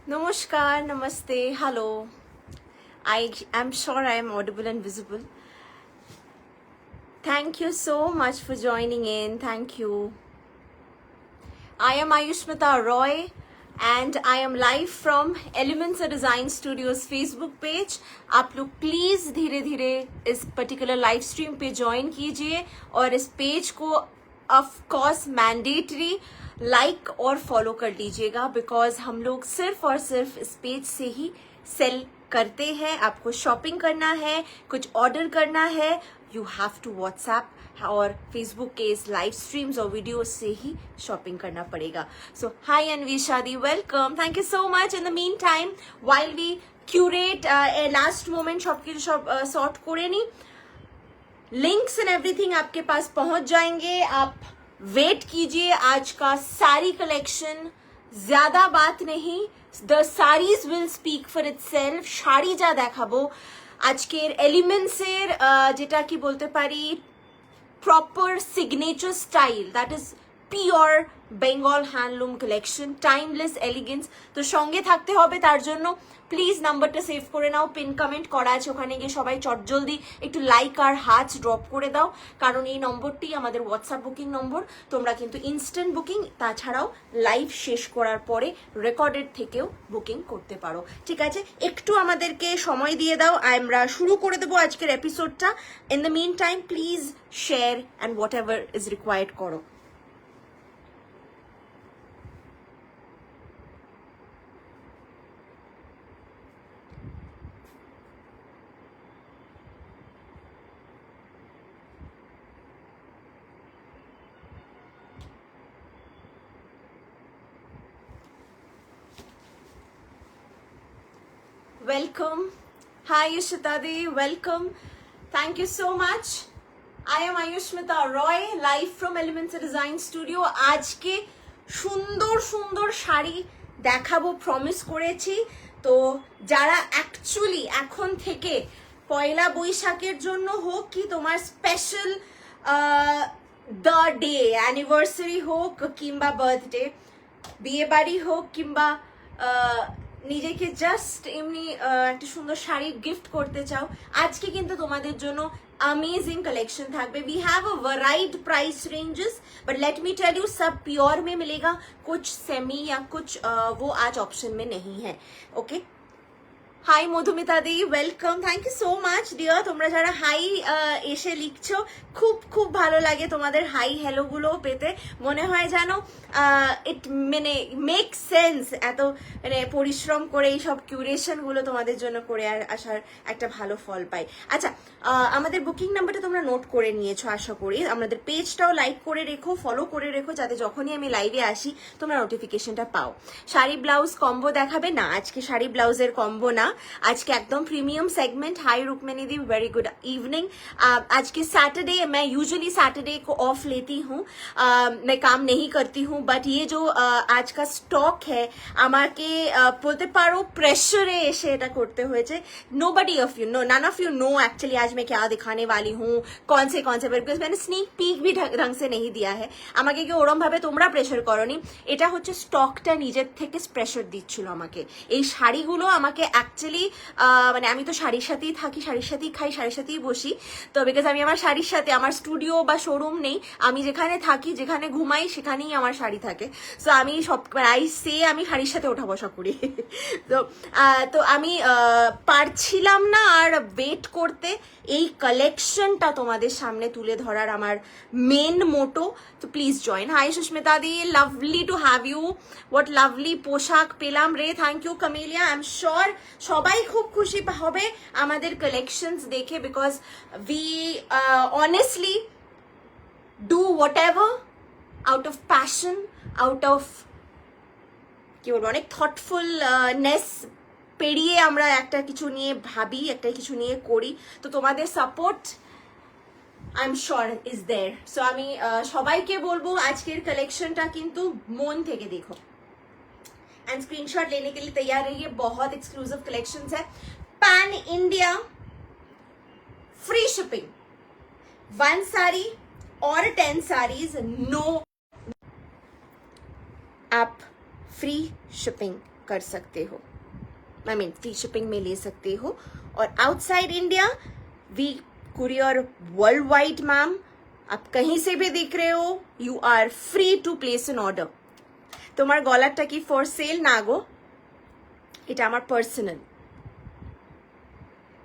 Namaskar, namaste, hello. I am sure I am audible and visible. Thank you so much for joining in. Thank you. I am Ayushmita Roy and I am live from Elements of Design Studios Facebook page. आप लोग please धीरे धीरे इस particular live stream पे join कीजिए और इस page को ऑफ कोर्स मैंडेटरी लाइक और फॉलो कर लीजिएगा बिकॉज हम लोग सिर्फ और सिर्फ इस पेज से ही सेल करते हैं. आपको शॉपिंग करना है, कुछ ऑर्डर करना है, यू हैव टू व्हाट्सएप और फेसबुक के इस लाइव स्ट्रीम्स और वीडियोस से ही शॉपिंग करना पड़ेगा. So hi Anwesha di, welcome, thank you so much. In the meantime while we curate last moment shop की सॉर्ट करे नहीं, लिंक्स एंड एवरीथिंग आपके पास पहुंच जाएंगे. आप वेट कीजिए. आज का सारी कलेक्शन, ज्यादा बात नहीं, the saris will speak for itself. Sari যা দেখাবো আজকের এলিমেন্টসের যেটা কি বলতে পারি proper signature style, that is pure Bengal handloom collection, timeless elegance. তো সঙ্গে থাকতে হবে, তার জন্য প্লিজ নাম্বারটা সেভ করে নাও, পিন কমেন্ট করা আছে, ওখানে গিয়ে সবাই চটজলদি একটু লাইক আর হার্টস ড্রপ করে দাও, কারণ এই নম্বরটি আমাদের হোয়াটসঅ্যাপ বুকিং নম্বর. তোমরা কিন্তু ইনস্ট্যান্ট বুকিং, তাছাড়াও লাইভ শেষ করার পরে রেকর্ডেড থেকেও বুকিং করতে পারো. ঠিক আছে, একটু আমাদেরকে সময় দিয়ে দাও, আমরা শুরু করে দেবো আজকের এপিসোডটা. In the meantime please share and whatever is required করো. Welcome. Hi Yushita Di, welcome. Thank you so much. I am Ayushmita Roy, live from Elements of Design Studio. আজকে সুন্দর সুন্দর শাড়ি দেখাবো প্রমিস করেছি. তো যারা actually এখন থেকে পয়লা বৈশাখের জন্য হোক কি তোমার স্পেশাল দ্য ডে অ্যানিভার্সারি হোক কিংবা বার্থডে, বিয়ে বাড়ি হোক কিংবা নিজেকে জাস্ট এমনি একটা সুন্দর শাড়ি গিফট করতে চাও, আজকে কিন্তু তোমাদের জন্য अमेजिंग कलेक्शन থাকবে. We have a varied price ranges, but let me tell you सब प्योर में मिलेगा, कुछ सेमी या कुछ वो आज ऑप्शन में नहीं है. Okay, hi Madhumita di, welcome, thank you so much dear. তোমরা যারা হাই এসে লিখছো, খুব খুব ভালো লাগে তোমাদের হাই হ্যালো গুলো পেতে. মনে হয় যেন ইট মানে মেক সেন্স, এত মানে পরিশ্রম করে এই সব কিউরেশন গুলো তোমাদের জন্য করে আসার একটা ভালো ফল পাই. আচ্ছা, আমাদের বুকিং নাম্বারটা তোমরা নোট করে নিয়েছো আশা করি. আমাদের পেজটাও লাইক করে রেখো, ফলো করে রেখো, যাতে যখনই আমি লাইভে আসি তোমরা নোটিফিকেশনটা পাও. শাড়ি ব্লাউজ কম্বো দেখাবে না, আজকে শাড়ি ব্লাউজের কম্বো না, আজকে একদম প্রিমিयम सेगमेंट. हाई रुक्मिनी दी, वेरी गुड इवनिंग. आज के सैटरडे, मैं यूजुअली सैटरडे को ऑफ लेती हूँ, मैं काम नहीं करती हूँ, बट ये जो आज का स्टॉक है আমাকে বলতে পারো প্রেশারে এসে এটা করতে হয়েছে. nobody of you, no, none of you know actually आज मैं क्या दिखाने वाली हूँ, कौन से बिकॉज मैंने स्नीक पीक भी ढंग से नहीं दिया है. আমাকে কি ওরম ভাবে তোমরা প্রেশার করনি, এটা হচ্ছে স্টকটা নিজের থেকে প্রেশার দিচ্ছিল আমাকে. এই শাড়িগুলো আমাকে অ্যাকচুয়ালি মানে আমি তো শাড়ির সাথেই থাকি, শাড়ির সাথেই খাই, শাড়ির সাথেই বসি. তো বিকজ আমি আমার শাড়ির সাথে, আমার স্টুডিও বা শোরুম নেই, আমি যেখানে থাকি, যেখানে ঘুমাই, সেখানেই আমার শাড়ি থাকে. সো আমি সব আমি শাড়ির সাথে ওঠা বসা করি. তো আমি পারছিলাম না আর ওয়েট করতে. এই কালেকশনটা তোমাদের সামনে তুলে ধরার আমার মেন মোটো. তো please join. Hi Susmita di, lovely to have you. What lovely পোশাক পেলাম রে, thank you Kamelia. I am sure সবাই খুব খুশি হবে আমাদের কালেকশনস দেখে, because we honestly do whatever out of passion, out of কি বলবো, অনেক থটফুলনেস পেরিয়ে আমরা একটা কিছু নিয়ে ভাবি, একটা কিছু নিয়ে করি. তো তোমাদের support I am sure is there. So আমি সবাইকে বলবো আজকের কালেকশনটা কিন্তু মন থেকে দেখো एंड स्क्रीनशॉट लेने के लिए तैयार रहिए. बहुत एक्सक्लूसिव कलेक्शंस है. Pan India free shipping, 1 sari और 10 साड़ीज, नो आप फ्री शिपिंग कर सकते हो, आई मीन फ्री शिपिंग में ले सकते हो। और outside India we courier world wide ma'am, आप कहीं से भी देख रहे हो, you are free to place an order. তোমার গলারটা কি ফর সেল না গো, এটা আমার পার্সোনাল।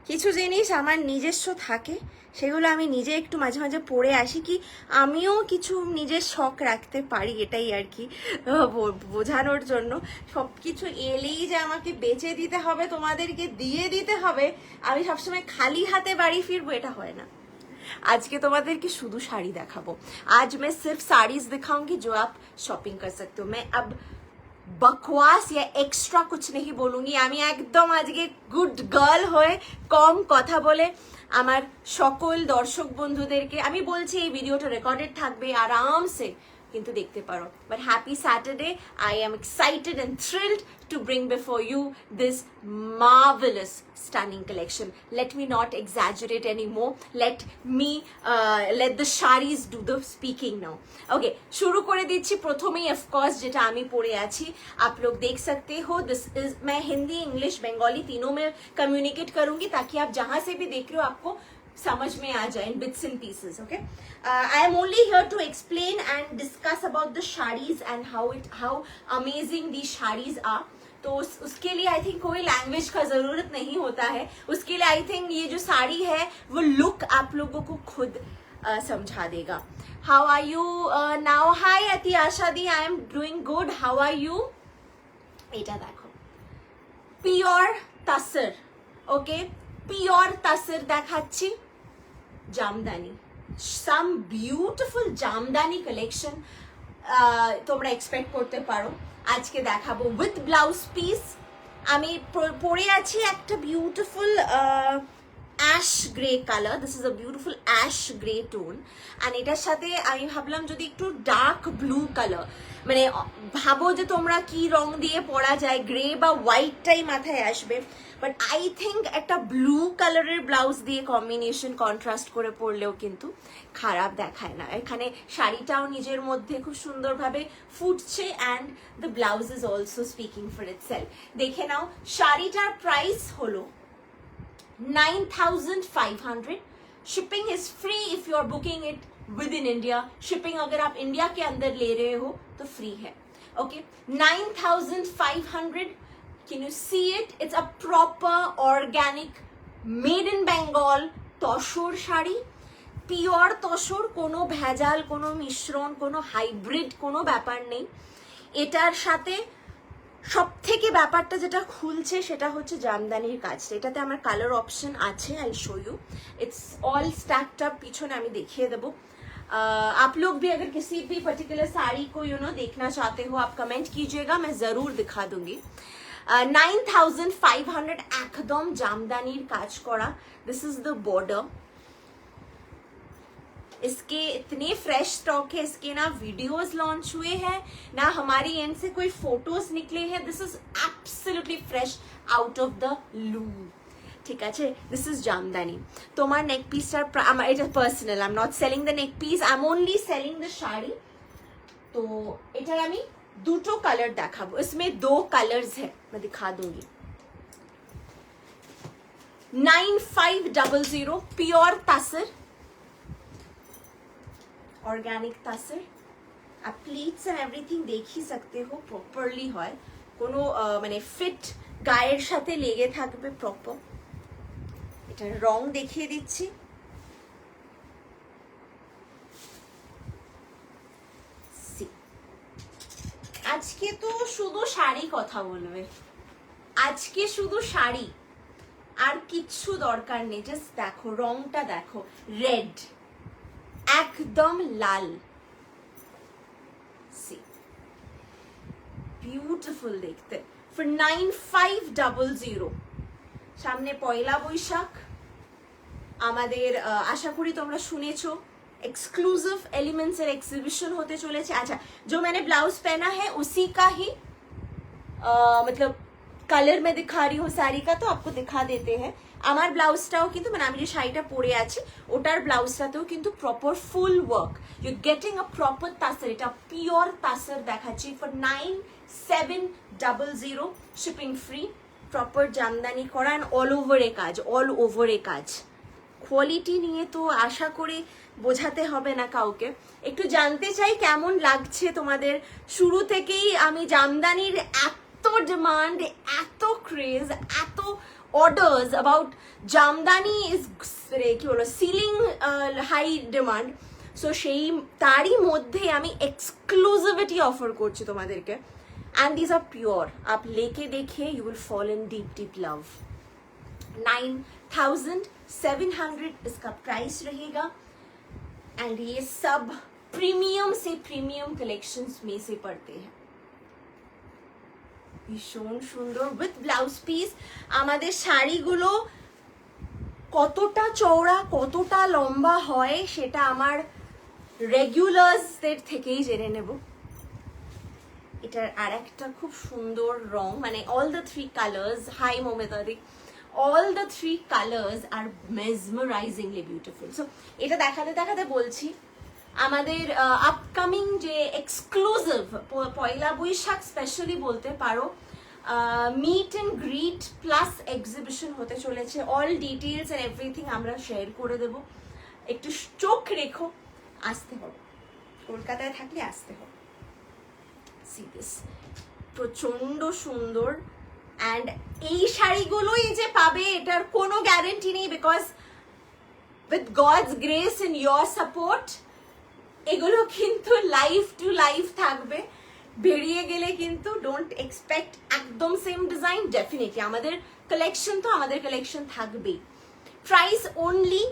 কিছু জিনিস আমার নিজস্ব থাকে, সেগুলো আমি নিজে একটু মাঝে মাঝে পড়ে আসি, কি আমিও কিছু নিজের শখ রাখতে পারি, এটাই আর কি বোঝানোর জন্য। সব কিছু এলেই যে আমাকে বেচে দিতে হবে, তোমাদেরকে দিয়ে দিতে হবে, আমি সবসময় খালি হাতে বাড়ি ফিরবো, এটা হয় না। আজকে তোমাদেরকে শুধু শাড়ি দেখাবো। आज मैं सिर्फ साड़ीज दिखाऊंगी जो आप शॉपिंग कर सकते हो। मैं अब बकवास या एक्स्ट्रा कुछ नहीं बोलूंगी। আমি একদম আজকে গুড গার্ল হয়ে কম কথা বলে আমার সকল দর্শক বন্ধুদেরকে আমি বলছি, এই ভিডিওটা রেকর্ডেড থাকবে, আরামসে কিন্তু দেখতে পারো। But happy Saturday, I am excited and thrilled to bring before you this marvelous stunning collection. Let me not exaggerate anymore. Let the sharis do the speaking now. Okay, शुरू করে দিচ্ছি প্রথমেই of course যেটা আমি পরে আছি। आप लोग देख सकते हो, this is मैं हिंदी इंग्लिश बंगाली तीनों में कम्युनिकेट करूंगी, ताकि आप जहां से भी देख रहे हो आपको समझ में आ जाए in bits and pieces. Okay, I am only here to explain and discuss about the sarees and how amazing these sarees are. तो उसके लिए आई थिंक कोई लैंग्वेज का जरूरत नहीं होता है। उसके लिए आई थिंक ये जो साड़ी है वो लुक आप लोगों को खुद समझा देगा। How are you now? Hi Ati Asha di, I am doing good, how are you? এটা দেখো pure tussar, okay pure tussar দেখাচ্ছি, jamdani, some beautiful jamdani collection তোমরা এক্সপেক্ট করতে পারো। আজকে দেখাবো উইথ ব্লাউজ পিস। আমি পরে আছি একটা beautiful ash grey colour, this is a beautiful ash grey tone, and এটার সাথে আমি ভাবলাম যদি একটু ডার্ক ব্লু কালার, মানে ভাবো যে তোমরা কি রং দিয়ে পরা যায়, গ্রে বা হোয়াইটটাই মাথায় আসবে, বাট আই থিঙ্ক একটা ব্লু কালারের ব্লাউজ দিয়ে কম্বিনেশন কন্ট্রাস্ট করে পরলেও কিন্তু খারাপ দেখায় না। এখানে শাড়িটাও নিজের মধ্যে খুব সুন্দরভাবে ফুটছে, and the blouse is also speaking for itself. দেখে নাও, শাড়িটার প্রাইস হলো 9,500। Shipping is free if you are booking it within India. Shipping अगर आप इंडिया के अंदर ले रहे हो तो फ्री है। Okay, 9,500। Can you see it? It's a proper organic made in Bengal tussar sari, pure tussar, কোনো ভেজাল, কোনো মিশ্রণ, কোনো হাইব্রিড, কোনো ব্যাপার নেই। এটার সাথে সব থেকে ব্যাপারটা যেটা খুলছে সেটা হচ্ছে জামদানির কাজটা। এটাতে আমার কালার অপশন আছে, I show you, it's all stacked up, পিছনে আমি দেখিয়ে দেবো। आप लोग भी अगर किसी भी पर्टिकुलर साड़ी को देखना चाहते हो, आप कमेंट कीजिएगा, मैं जरूर दिखा दूंगी। 9,500 একদম জামদানির কাজ করা। This is the border. इसके इतने फ्रेश स्टॉक है, इसके ना वीडियोस लॉन्च हुए हैं ना हमारी एंड से कोई फोटोज निकले हैं। This is absolutely fresh out of the loom. ঠিক আছে, দিস ইজ জামদানি। তোমার নেক পিসটার আমার এটা personal, I am not selling the neck piece, I am only selling the sari. তো এটার আমি দুটো কালার দেখাবো, इसमें 2 कलर्स है, मैं दिखा दूंगी। 9500 प्योर तासर, ऑर्गेनिक तासर। आप प्लीट्स एंड एवरीथिंग देख ही सकते हो, प्रॉपरली হয়, কোনো মানে ফিট গায়ের সাথে লেগে থাকবে প্রপার। এটার রং দেখিয়ে দিচ্ছি, আজকে তো শুধু শাড়ি কথা বলবে, আজকে শুধু শাড়ি, আর কিচ্ছু দরকার নেই। জাস্ট দেখো রংটা, দেখো রেড, একদম লাল, বিউটিফুল দেখতে। ফর 9500। সামনে পয়লা বৈশাখ, আমাদের আশা করি তোমরা শুনেছো एक्सक्लूसिव एलिमेंट्स और एग्जीबिशन होते चले। अच्छा, जो मैंने ब्लाउज पहना है उसी का ही मतलब कलर मैं दिखा रही हूँ साड़ी का, तो आपको दिखा देते हैं। আমার ব্লাউজটাও কিন্তু মানে আমি যে শাড়িটা পরে আছি ওটার ব্লাউজটাতেও কিন্তু proper full work, you getting a proper tussar, এটা পিওর তাসার দেখাচ্ছি for 9700 shipping free, proper jamdani করা অ্যান্ড অল ওভারে কাজ, অল ওভারে কাজ। কোয়ালিটি নিয়ে তো আশা করি বোঝাতে হবে না কাউকে। একটু জানতে চাই কেমন লাগছে তোমাদের। শুরু থেকেই আমি জামদানির এত ডিমান্ড, এত ক্রেজ, এত অর্ডার্স অ্যাবাউট জামদানি ইজ কি বলো সিলিং হাই ডিমান্ড, সো সেই তারই মধ্যে আমি এক্সক্লুসিভিটি অফার করছি তোমাদেরকে। एंड दीज आर प्योर, आप लेके देखिए you will fall in deep deep love. 9700 इसका प्राइस रहेगा एंड ये सब प्रीमियम से प्रीमियम कलेक्शंस में से पड़ते हैं। ভীষণ সুন্দর উইথ ব্লাউজ পিস। আমাদের শাড়িগুলো কতটা চওড়া কতটা লম্বা হয় সেটা আমার রেগুলারসদের থেকেই জেনে নেব। এটার আর একটা খুব সুন্দর রং, মানে all the three colours, hi Momedari, all the three colours আর মেসমারাইজিংলি বিউটিফুল। সো এটা দেখাতে দেখাতে বলছি আমাদের আপকামিং যে এক্সক্লুসিভ পয়লা বৈশাখ স্পেশালি বলতে পারো meet and greet plus exhibition হতে চলেছে। অল ডিটেলস অ্যান্ড এভরিথিং আমরা শেয়ার করে দেব, একটু চোখ রেখো, আসতে হবে, কলকাতায় থাকলে আসতে হবে। সি দিস, প্রচন্ড সুন্দর। অ্যান্ড এই শাড়িগুলোই যে পাবে এটার কোনো গ্যারেন্টি নেই, because with God's grace and your support এগুলো কিন্তু লাইফ টু লাইফ থাকবে। বেরিয়ে গেলে কিন্তু ডোন্ট এক্সপেক্ট একদম সেম ডিজাইন। ডেফিনেটলি আমাদের কালেকশন তো আমাদের কালেকশন থাকবেই। Price only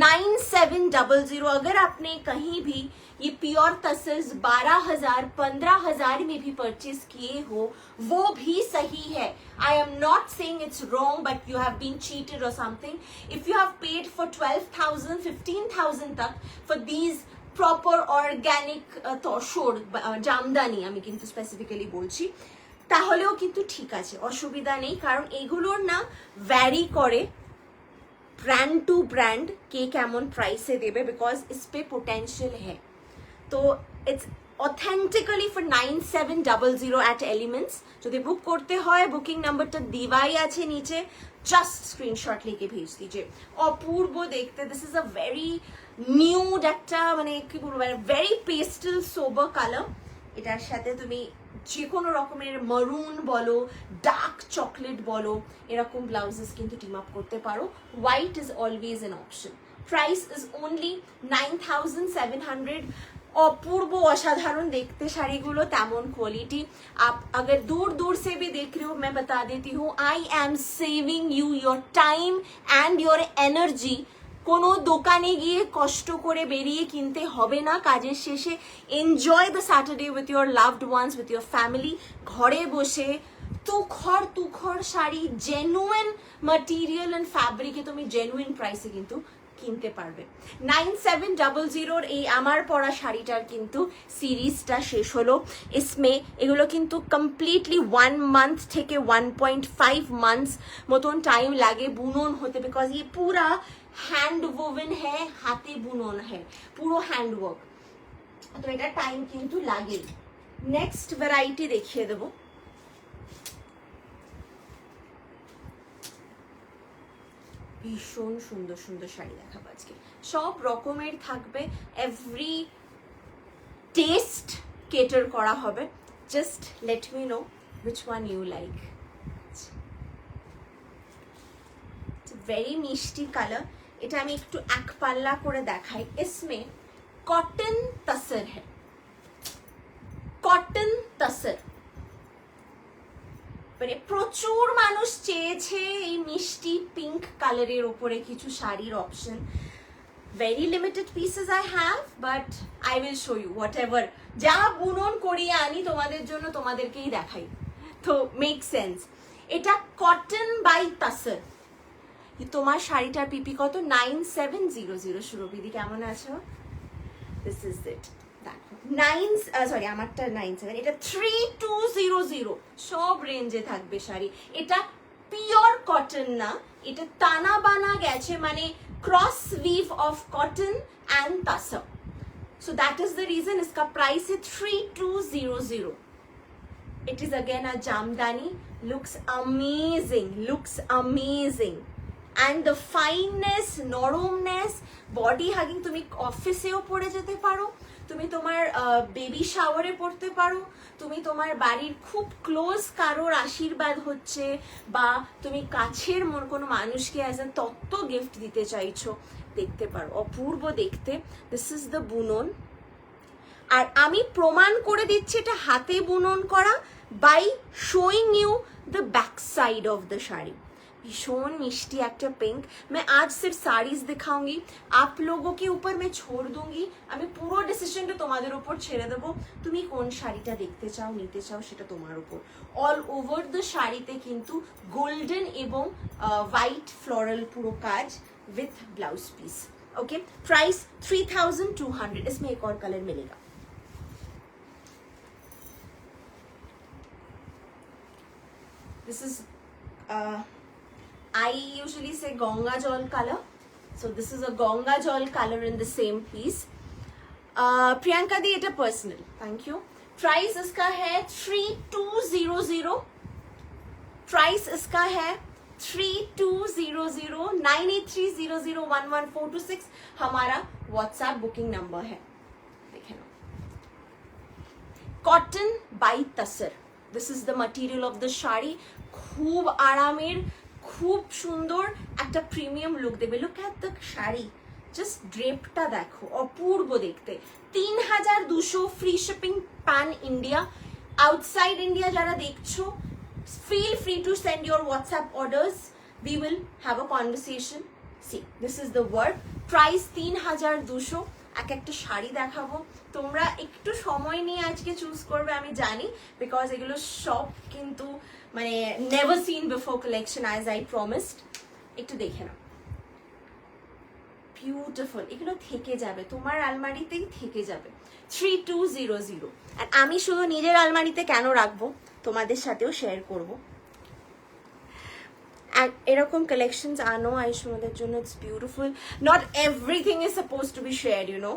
9700। अगर आपने कहीं भी ये प्योर तसर्स 12,000 15,000 में भी परचेज किए हो वो भी सही है। I am not saying it's wrong but you have been cheated or something. If you have paid for 12,000 15,000 तक for these proper organic tussar Jamdani আমি কিন্তু স্পেসিফিক্যালি বলছি, তাহলেও কিন্তু ঠিক আছে, অসুবিধা নেই। কারণ এগুলোর না ভ্যারি করে ब्रांड टू ब्रांड के केमन प्राइसे देवे, बिकॉज इस पे पोटेंशियल है। तो it's authentically for 9700 at Elements. जो बुक करते हैं बुकिंग नंबर दीवाई आछे नीचे, जस्ट स्क्रीनशॉट लेके भेज दीजिए। अपूर्व देखते, this is a very nude একটা মানে কি বলবো ভেরি পেস্টেল সোবার কালার। এটার সাথে তুমি যে কোনো রকমের মারুন বলো ডার্ক চকলেট বলো এরকম ব্লাউজেস কিন্তু টিম আপ করতে পারো। White is always N option. Price is only 9700। अपूर्व असाधारण देखते শাড়িগুলো, তেমন কোয়ালিটি। आप अगर दूर दूर से भी देख रहे हो मैं बता देती हूँ, I am saving you your time and your energy. কোনো দোকানে গিয়ে কষ্ট করে বেরিয়ে কিনতে হবে না, কাজের শেষে enjoy the Saturday with your loved ones, with your family. ঘরে বসে তুখর শাড়ি জেনুইন ম্যাটেরিয়াল এন্ড ফ্যাব্রিকে তুমি জেনুইন প্রাইসে কিন্তু কিনতে পারবে। 9700 এই আমার পরা শাড়িটার কিন্তু সিরিজটা শেষ হলো। ইসমে এগুলো কিন্তু কমপ্লিটলি 1 মান্থ থেকে 1.5 মান্থস মতন টাইম লাগে বুনন হতে, বিকজ ये पूरा हैंड वोवन है, हाथे बुनन है, পুরো হ্যান্ড ওয়ার্ক, তো এটা টাইম কিন্তু লাগে। নেক্সট ভ্যারাইটি দেখিয়ে দেবো। ভীষণ সুন্দর সুন্দর শাড়ি দেখাবো আজকে, সব রকমের থাকবে, এভরি টেস্ট কেটার করা হবে। Just let me no which one you like. Very মিষ্টি কালার। এটা আমি একটু এক পাল্লা করে দেখাই। इसमें कॉटन तसर है, कॉटन तसर। মানে প্রচুর মানুষ চেয়েছে এই মিষ্টি পিঙ্ক কালারের উপরে কিছু শাড়ির option. Very limited pieces I have, but I will show you whatever. যা বুনন করিয়ে আনি তোমাদের জন্য তোমাদেরকেই দেখাই, তো মেক সেন্স। এটা কটন বাই তাসর। তোমার শাড়িটার পিপি কত? 9700। সুরভিদি কেমন আছো? This is it. দেখো 9 সরি আমারটা 97, এটা 3200। সব রেঞ্জে থাকবে শাড়ি। এটা পিওর কটন না, এটা টানা বানা গেছে, মানে cross weave of cotton and tussar. So that is the reason इसका प्राइस है 3200. It is again a jamdani, looks amazing. And the fineness, নরমনেস, বডি হাগিং, তুমি অফিসেও পরে যেতে পারো, তুমি তোমার বেবি শাওয়ারে পড়তে পারো, তুমি তোমার বাড়ির খুব ক্লোজ কারোর আশীর্বাদ হচ্ছে, বা তুমি কাছের কোনো মানুষকে অ্যাজ এ তত্ত্ব গিফট দিতে চাইছো, দেখতে পারো, অপূর্ব দেখতে. দিস ইজ দ্য বুনন. আর আমি প্রমাণ করে দিচ্ছি এটা হাতে বুনন করা by showing you the back side of the sari. भीषण मिष्टी একটা पिंक. मैं आज सिर्फ साड़ीज दिखाऊंगी, आप लोगों के ऊपर मैं छोड़ दूंगी. আমি পুরো ডিসিশনটা তোমাদের উপর ছেড়ে দেব, তুমি কোন শাড়িটা দেখতে চাও, নিতে চাও, সেটা তোমার উপর. অল ওভার দ্য শাড়িতে কিন্তু গোল্ডেন এবং হোয়াইট ফ্লোরাল পুরো কাজ with blouse piece. Okay, price 3200. इसमें एक और कलर मिलेगा. This is I usually say Ganga Jal color, so this is a Ganga Jal color in the same piece. Priyanka di eta personal, thank you. Price iska hai 3200. Price iska hai 3200. 9830011426 हमारा WhatsApp booking number है. देखे ना, Cotton by Tasar. This is the material of the sari. খুব আরামের, খুব সুন্দর একটা premium look দেবে. Look at the sari, just ড্রেপটা দেখো, অপূর্ব দেখতে. 3200, free shipping pan India. Outside India যারা দেখছো, feel free to send your WhatsApp orders. We will have a conversation. See, this is the work. Price 3200. এক একটা শাড়ি দেখাবো, তোমরা একটু সময় নিয়ে আজকে চুজ করবে আমি জানি, বিকজ এগুলো সব কিন্তু মানে never seen before collection, as I promised. একটু দেখে নাও, বিউটিফুল. এগুলো থেকে যাবে তোমার আলমারিতেই, থেকে যাবে. 3200. আর আমি শুধু নিজের আলমারিতে কেন রাখবো, তোমাদের সাথেও শেয়ার করবো. আর এরকম কালেকশনস আনো আয়ুষ্মাদের জন্য. It's beautiful. Not everything is suppose to be share, you know,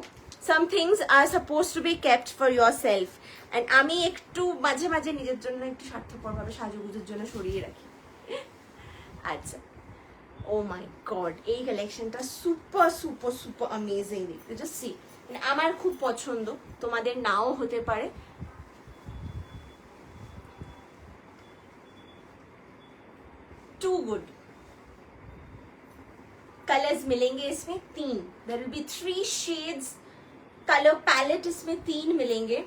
some things are suppose to be kept for yourself. অ্যান্ড আমি একটু মাঝে মাঝে নিজের জন্য একটু স্বার্থপরভাবে সাজুগুজুর জন্য সরিয়ে রাখি. আচ্ছা, ও মাই গড, এই কালেকশনটা সুপার সুপার সুপার অ্যামেজিং দেখতে. জাস্ট সি, আমার খুব পছন্দ, তোমাদের নাও হতে পারে. Too good. कलर्स मिलेंगे इसमें 3. There will be 3 shades. Color palette इसमें 3 मिलेंगे.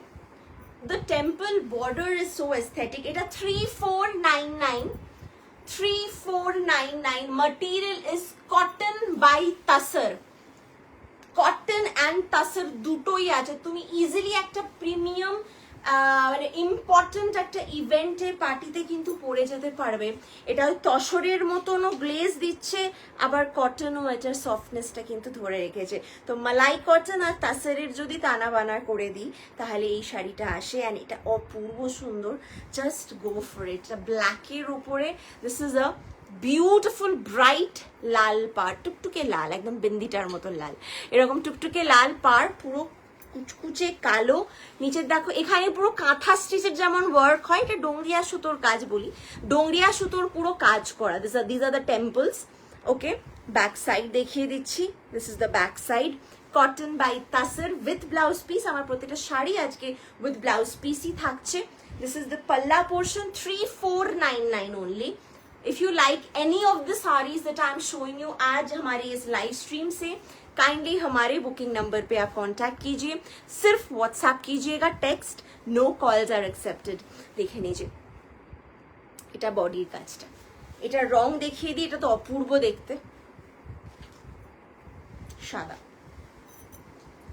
The temple border is so aesthetic. এটা 3499. 3499. Material is cotton by Tasar. Cotton and Tasar দুটোই আছে. তুমি ইজিলি একটা প্রিমিয়াম মানে ইম্পর্টেন্ট একটা ইভেন্টে পার্টিতে কিন্তু পরে যেতে পারবে. এটা ওই তসরের মতনও গ্লেজ দিচ্ছে, আবার কটনও এটার সফটনেসটা কিন্তু ধরে রেখেছে. তো মালাই কটন আর তাসারের যদি টানা বানা করে দিই তাহলে এই শাড়িটা আসে. অ্যান্ড এটা অপূর্ব সুন্দর. Just go for it. ব্ল্যাকের উপরে this is a beautiful bright লাল পাড়, টুকটুকে লাল, একদম বিন্দিটার মতো লাল, এরকম টুকটুকে লাল পাড়, পুরো কুচকুচে কালো. নিচের দেখো এখানে পুরো কাঁথা স্টিচের যেমন ওয়ার্ক হয়, এটা ডোংরিয়া সুতোর কাজ বলি, ডোংরিয়া সুতোর পুরো কাজ করা. This are the temples. Okay, back side দেখিয়ে দিচ্ছি. This is the back side. Cotton by tussar with blouse piece. আমার প্রত্যেকটা শাড়ি আজকে উইথ ব্লাউজ পিসই থাকছে. This is the palla portion. 3499 only. If you like any of the sarees that I am showing you आज हमारे इस लाइव स्ट्रीम से, kindly हमारे बुकिंग नंबर पे आप कांटेक्ट कीजिए. सिर्फ व्हाट्सएप कीजिएगा, text, no calls are accepted. देखे लीजिए, এটা বডির কাজটা, এটা রং দেখিয়ে দিই. এটা তো অপূর্ব দেখতে, সাদা,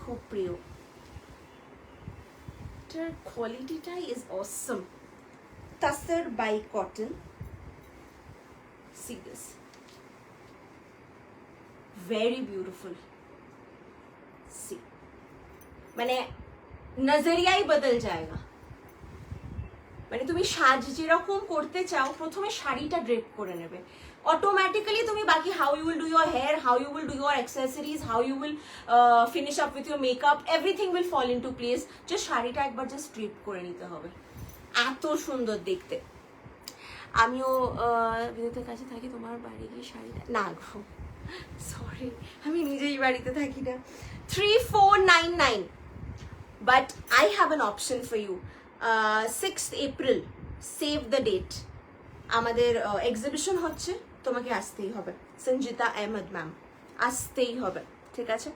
খুব প্রিয়. এটার কোয়ালিটিটা is awesome. Tussar by cotton. See this, very beautiful. See, মানে নজরিয়াই বদল যায়গা. মানে তুমি সাজ যেরকম করতে চাও, প্রথমে শাড়িটা ড্রেপ করে নেবে, অটোমেটিক্যালি তুমি বাকি how you will do your hair, how you will do your accessories, how you will finish up with your makeup, everything will fall in to place. Just শাড়িটা একবার জাস্ট স্ট্রিপ করে নিতে হবে, এত সুন্দর দেখতে। আমিও বিদ্যুতের কাছে থাকি, তোমার বাড়ি গিয়ে শাড়িটা না গো, সরি আমি নিজেই বাড়িতে থাকি না। 3499, but I have an option for you. 6th April, save the date, আমাদের এক্সিবিশন হচ্ছে, তোমাকে আসতেই হবে। সঞ্জিতা আহমেদ ম্যাম, আসতেই হবে, ঠিক আছে?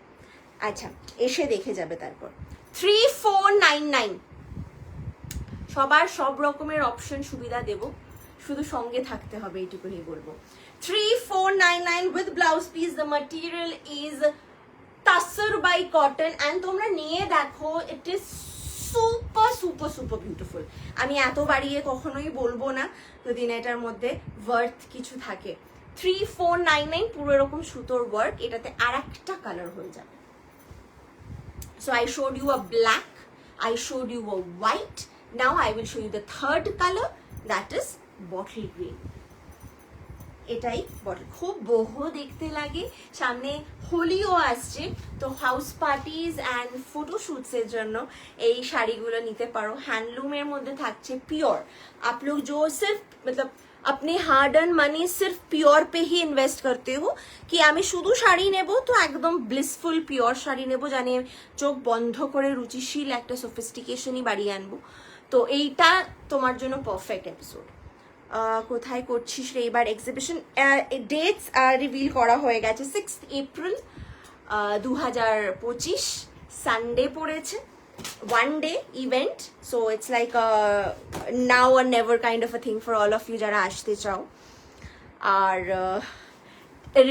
আচ্ছা, এসে দেখে যাবে তারপর। 3499, সবার সব রকমের অপশন সুবিধা দেব, শুধু সঙ্গে থাকতে হবে, এইটুকুনি বলবো। 3499 with blouse piece. The material is Tassar by Cotton, and তোমরা নিয়ে দেখো, it is super super super beautiful. আমি এত বাড়িয়ে কখনোই বলবো না যদি না এটার মধ্যে ওয়ার্থ কিছু থাকে। 3499 পুরো এরকম সুতোর ওয়ার্ক, এটাতে আর একটা কালার হয়ে যাবে। So I showed you a black, I showed you a white, now I will show you the third color, that is bottle green. এটাই বটল, খুব বহু দেখতে লাগে। সামনে হোলিও আসছে, তো হাউস পার্টিজ অ্যান্ড ফটোশুটসের জন্য এই শাড়িগুলো নিতে পারো। হ্যান্ডলুমের মধ্যে থাকছে পিওর। आप लोग जो सिर्फ मतलब अपने हार्ड अर्न মানি सिर्फ পিওর पे ही इन्वेस्ट करते हो कि আমি শুধু শাড়ি নেব, তো একদম ব্লিসফুল পিওর শাড়ি নেব, জানি চোখ বন্ধ করে রুচিশীল একটা সোফিস্টিকেশনই বাড়িয়ে আনবো, তো এইটা তোমার জন্য পারফেক্ট এপিসোড। কোথায় করছিস রে এবার এক্সিবিশন? ডেটস রিভিল করা হয়ে গেছে। 6th April 2025, সানডে পড়েছে, one day event, so it's like now or never kind of a thing for all of you যারা আসতে চাও। আর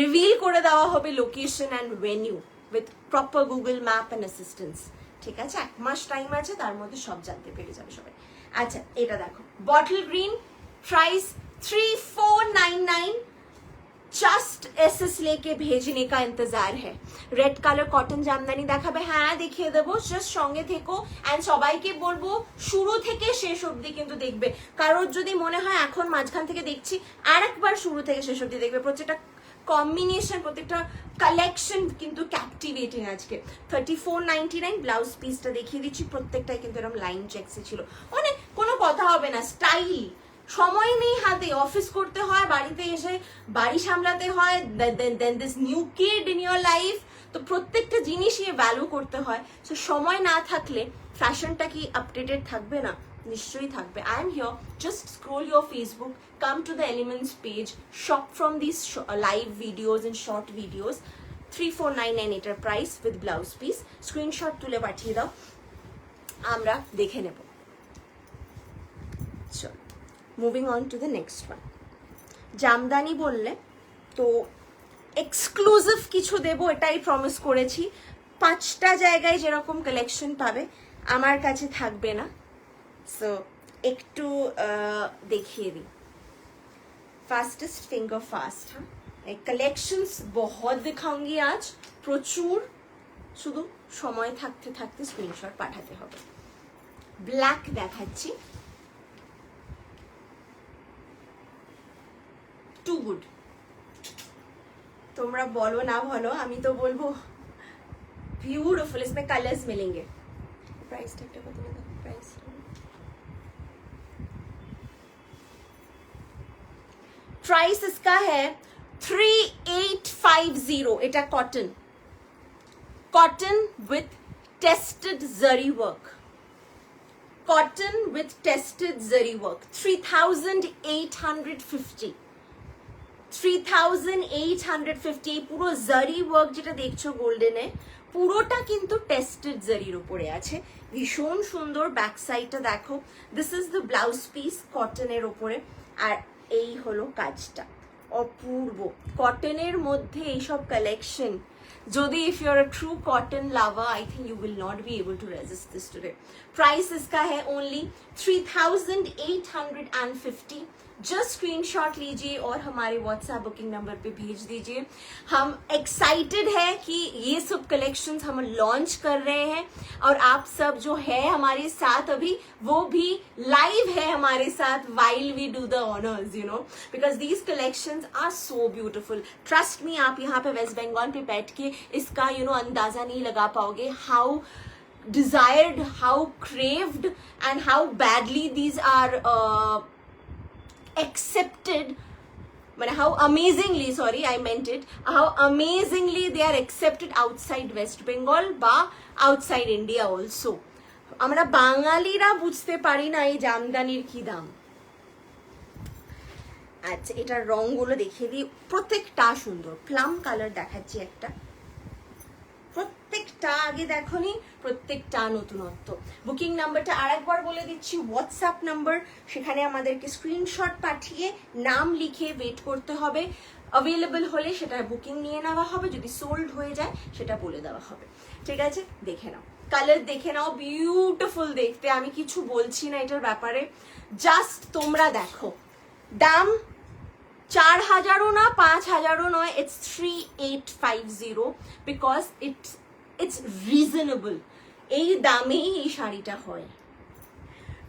রিভিল করে দেওয়া হবে location and venue with proper Google map and assistance, ঠিক আছে? 1 মাস টাইম আছে, তার মধ্যে সব জানতে পেরে যাবে সবাই। আচ্ছা, এটা দেখো, bottle green, price 3499, just SS लेके भेजने का इंतजार है। রেড কালার কটন জামদানি দেখাবে, হ্যাঁ দেখিয়ে দেবো, জাস্ট সঙ্গে থেকো। অ্যান্ড সবাইকে বলবো শুরু থেকে শেষ অবধি কিন্তু দেখবে। কারোর যদি মনে হয় এখন মাঝখান থেকে দেখছি, আর একবার শুরু থেকে শেষ অবধি দেখবে। প্রত্যেকটা কম্বিনেশন, প্রত্যেকটা কালেকশন কিন্তু ক্যাপটিভেটিং আজকে। 3499 ব্লাউজ পিসটা দেখিয়ে দিচ্ছি, প্রত্যেকটাই কিন্তু এরকম লাইন চেকসে ছিল। মানে কোনো কথা হবে না, স্টাইল। সময় নেই হাতে, অফিস করতে হয়, বাড়িতে এসে বাড়ি সামলাতে হয়, then this new kid in your life, তো প্রত্যেকটা জিনিসই ভ্যালু করতে হয়। সো সময় না থাকলে ফ্যাশনটা কি আপডেটেড থাকবে না? নিশ্চয়ই থাকবে। I am here, just scroll your Facebook, come to the Elements page, shop from this live videos and short videos. 3499 এটার price with blouse piece. Screenshot তুলে পাঠিয়ে দাও, আমরা দেখে নেব। চল, moving on to the next one. Jamdani বললে তো এক্সক্লুসিভ কিছু দেব, এটাই প্রমিস করেছি। 5টা জায়গায় যেরকম কালেকশন পাবে আমার কাছে থাকবে না, সো একটু দেখিয়ে দিই। फास्टेस्ट फिंगर फास्ट, हाँ कलेक्शंस बहुत दिखाऊंगी आज, প্রচুর, শুধু সময় থাকতে থাকতে স্ক্রিনশট পাঠাতে হবে। ব্ল্যাক দেখাচ্ছি, টু গুড। তোমরা বলো না বলো, আমি তো বলবো ब्यूटीफुल, इसमें कलर्स मिलेंगे। प्राइस टैग টা কত টাকা? प्राइस प्राइस इसका है 3850। এটা কটন, কটন উইথ টেস্টেড জারি ওয়ার্ক, কটন উইথ টেস্টেড জারি ওয়ার্ক। 3850, 3850। এই পুরো জারি ওয়ার্ক যেটা দেখছো গোল্ডেনে, পুরোটা কিন্তু টেস্টেড জারির উপরে আছে, ভীষণ সুন্দর। ব্যাক সাইডটা দেখো, this is the blouse piece কটনের উপরে, আর এই হলো কাজটা, অপূর্ব। কটনের মধ্যে এইসব collection jodi if you're a true cotton lover, I think you will not be able to resist this today. Price iska hai only 3850. Just screenshot लीजिए और हमारे व्हाट्सएप बुकिंग नंबर पे भेज दीजिए. हम एक्साइटेड है कि ये सब कलेक्शंस हम लॉन्च कर रहे हैं और आप सब जो है हमारे साथ अभी वो भी लाइव है हमारे साथ while we do the honors, you know, because these collections are so beautiful. Trust me, आप यहाँ पे वेस्ट बंगाल पे बैठ के इसका अंदाजा नहीं लगा पाओगे how desired, how craved and how badly these are accepted, but how amazingly, sorry I meant it, how amazingly they are accepted outside West Bengal বা outside India also. আমরা বাঙালিরা বুঝতে পারি না এই জামদানির কি দাম. আচ্ছা, এটার রংগুলো দেখিয়ে দিই. প্রত্যেকটা সুন্দর. প্লাম কালার দেখাচ্ছি একটা. প্রত্যেকটা আগে দেখোনি, প্রত্যেকটা নতুনত্ব. বুকিং নাম্বারটা আরেকবার বলে দিচ্ছি, হোয়াটসঅ্যাপ নাম্বার, সেখানে আমাদেরকে স্ক্রিনশট পাঠিয়ে নাম লিখে ওয়েট করতে হবে. অ্যাভেলেবল হলে সেটা বুকিং নিয়ে নেওয়া হবে, যদি সোল্ড হয়ে যায় সেটা বলে দেওয়া হবে. ঠিক আছে, দেখে নাও, কালার দেখে নাও, বিউটিফুল দেখতে. আমি কিছু বলছি না এটার ব্যাপারে, জাস্ট তোমরা দেখো. দাম 4000ও না 5000ও নয়, it's 3850 because it's reasonable. এই দামেই এই শাড়িটা হয়.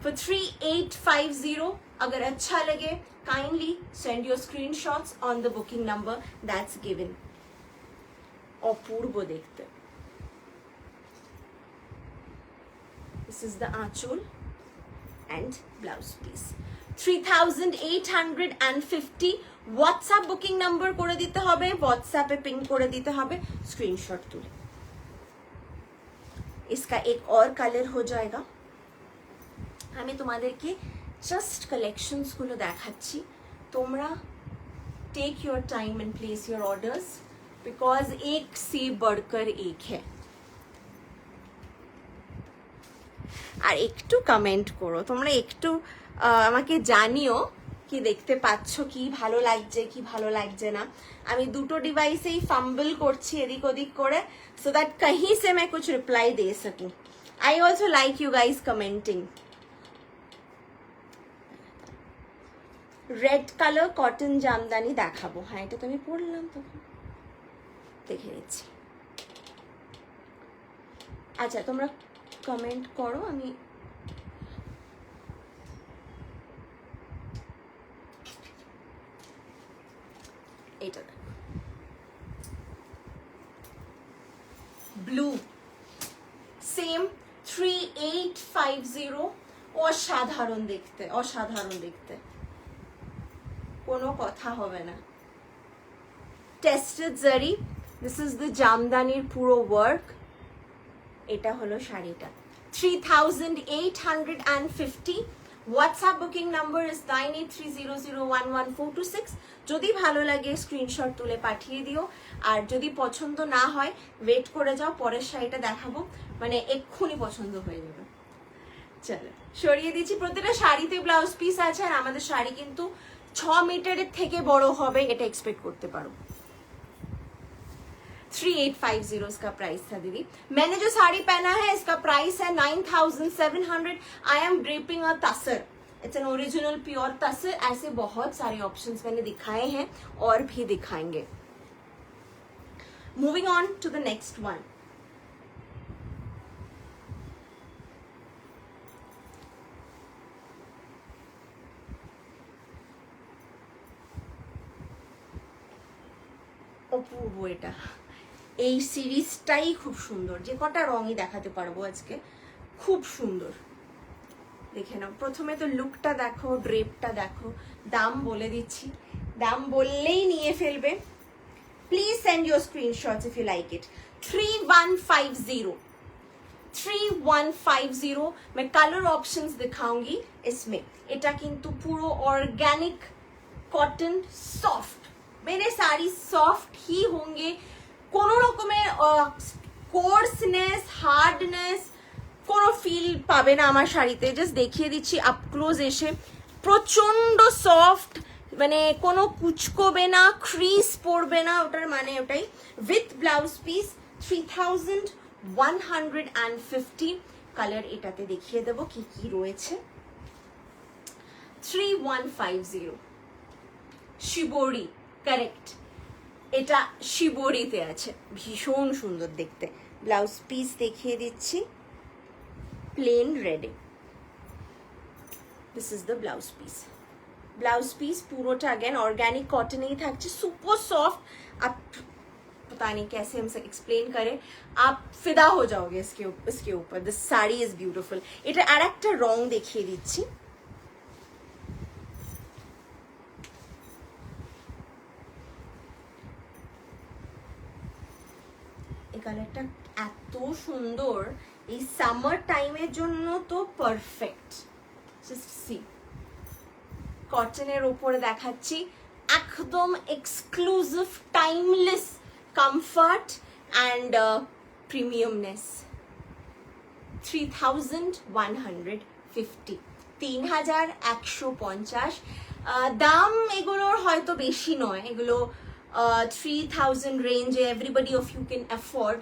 For 3850 अगर अच्छा लगे kindly send your screenshots on the booking number that's given. অপূর্ব দেখতে. This is the aanchol and blouse piece. 3850. WhatsApp booking number করে দিতে হবে, হোয়াটসঅ্যাপে পিং করে দিতে হবে স্ক্রিনশট তুলে. इसका एक और कलर हो जाएगा. আমি তোমাদেরকে জাস্ট কালেকশনস গুলো দেখাচ্ছি, তোমরা take your time and place your orders because एक से बढ़कर एक है. আর একটু কমেন্ট করো, তোমরা একটু আমাকে জানিও কি দেখতে পাচ্ছ, কি ভালো লাগছে কি ভালো লাগছে না. আমি দুটো ডিভাইসেই ফাম্বল করছি এদিক ওদিক করে, সো দ্যাট कहीं से मैं कुछ रिप्लाई दे सकूं. I also like you guys commenting. Red colour cotton Jamdani দেখাবো. হ্যাঁ, এটা তো আমি পরলাম, তখন দেখে নিচ্ছি. আচ্ছা, তোমরা কমেন্ট করো, আমি এটা দেখো. Blue same 3850. অসাধারণ দেখতে, অসাধারণ দেখতে, কোনো কথা হবে না. টেস্টেড জারি. দিস ইজ দ্য জামদানির পুরো ওয়ার্ক. এটা হলো শাড়িটা. 3850. WhatsApp booking number is 9830011426. যদি ভালো লাগে স্ক্রিনশট তুলে পাঠিয়ে দিও, আর যদি পছন্দ না হয় ওয়েট করে যাও, পরের শাড়িটা দেখাবো, মানে এক্ষুনি পছন্দ হয়ে যাবে. চলো সরিয়ে দিচ্ছি. প্রত্যেকটা শাড়িতে ব্লাউজ পিস আছে, আর আমাদের শাড়ি কিন্তু 6 মিটারের থেকে বড় হবে, এটা এক্সপেক্ট করতে পারো. 3850 इसका प्राइस था दीदी. मैंने जो साड़ी पहना है इसका प्राइस है 9700. I am draping a tussar. It's an original pure tussar. ऐसे बहुत सारे ऑप्शंस मैंने दिखाए हैं और भी दिखाएंगे. Moving on to the next one. অপূর্ব. এটা এই সিরিজটাই খুব সুন্দর. যে কটা রঙই দেখাতে পারবো আজকে, খুব সুন্দর. দেখে নাও. প্রথমে তো লুকটা দেখো, ড্রেপটা দেখো. দাম বলে দিচ্ছি, দাম বললেই নিয়ে ফেলবে. Please send your screenshots if you like it. 3150. 3150. मैं कलर ऑप्शंस दिखाऊंगी इसमें. এটা কিন্তু পুরো ऑर्गेनिक कॉटन सॉफ्ट. मेरे साड़ी सॉफ्ट ही होंगे. কোনো রকমের কোর্সনেস, হার্ডনেস কোনো ফিল পাবে না আমার শাড়িতে. জাস্ট দেখিয়ে দিচ্ছি আপ ক্লোজ এসে. প্রচন্ড সফট, মানে কোনো কুচকোবে না, ক্রিজ পড়বে না, ওটার মানে ওটাই। উইথ ব্লাউজ পিস 3150 কালার এটাতে দেখিয়ে দেবো কি কি রয়েছে। 3150 শিবরি, কারেক্ট, এটা শিবরিতে আছে, ভীষণ সুন্দর দেখতে। ব্লাউজ পিস দেখিয়ে দিচ্ছি, প্লেন রেডে। This is the blouse piece. Blouse piece पूरोटा अगेन ऑर्गेनिक कॉटन ही থাকছে, सुपर सॉफ्ट। आप पता नहीं कैसे हम एक्सप्लेन करें, आप फिदा हो जाओगे इसके ऊपर। This sari is beautiful. এটা আরেকটা রং দেখিয়ে দিচ্ছি, এই কালারটা এত সুন্দর, এই সামার টাইমের জন্য তো পারফেক্ট। জাস্ট সি, কটনের উপরে দেখাচ্ছি, একদম exclusive timeless comfort and premiumness. 3150, 3150। দাম এগুলোর হয়তো বেশি নয়, এগুলো 3000 রেঞ্জে everybody of you can afford.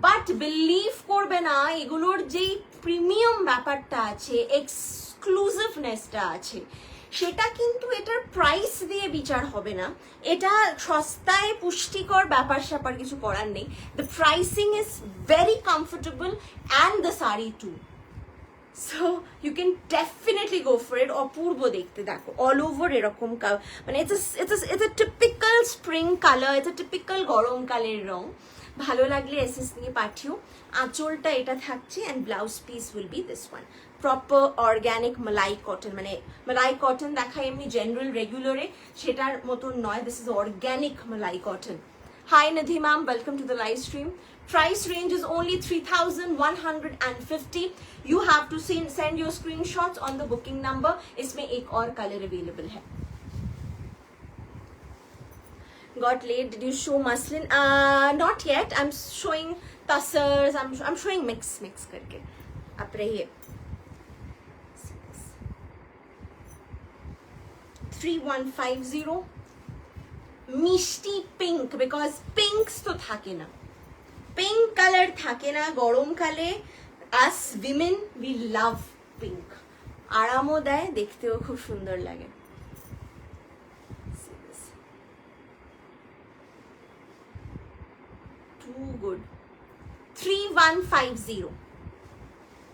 But believe করবে না, এগুলোর যেই প্রিমিয়াম ব্যাপারটা আছে, এক্সক্লুসিভনেসটা আছে, সেটা কিন্তু এটার প্রাইস দিয়ে বিচার হবে না। এটা সস্তায় পুষ্টিকর ব্যাপার স্যাপার কিছু করার নেই। The pricing is very comfortable and the sari too, so you can definitely go for it. অপূর্ব দেখতে, দেখো অল ওভার এরকম মানে it's a typical spring colour, it's a typical গরমকালের রং। ভালো লাগলে এসএস নিয়ে পাঠিও। আঁচলটা এটা থাকছে and blouse piece will be this one. Proper organic malai cotton, মানে মালাই কটন দেখায় এমনি জেনারেল রেগুলারে, সেটার মতন নয়। This is organic malai cotton. Hi Nidhi ma'am, welcome to the live stream. Price range is only 3150. You have to send your screenshots on the booking number. इसमें एक और color available है। Got late, did you show muslin? Not yet, I'm showing tussars, I'm showing mix करके। आप रहिए। 3150 মিষ্টি pink, because pinks তো থাকে না, পিঙ্ক কালার থাকে না গরমকালে। As women we love pink, আরামও দেয়, দেখতেও খুব সুন্দর লাগে। Too good. 3150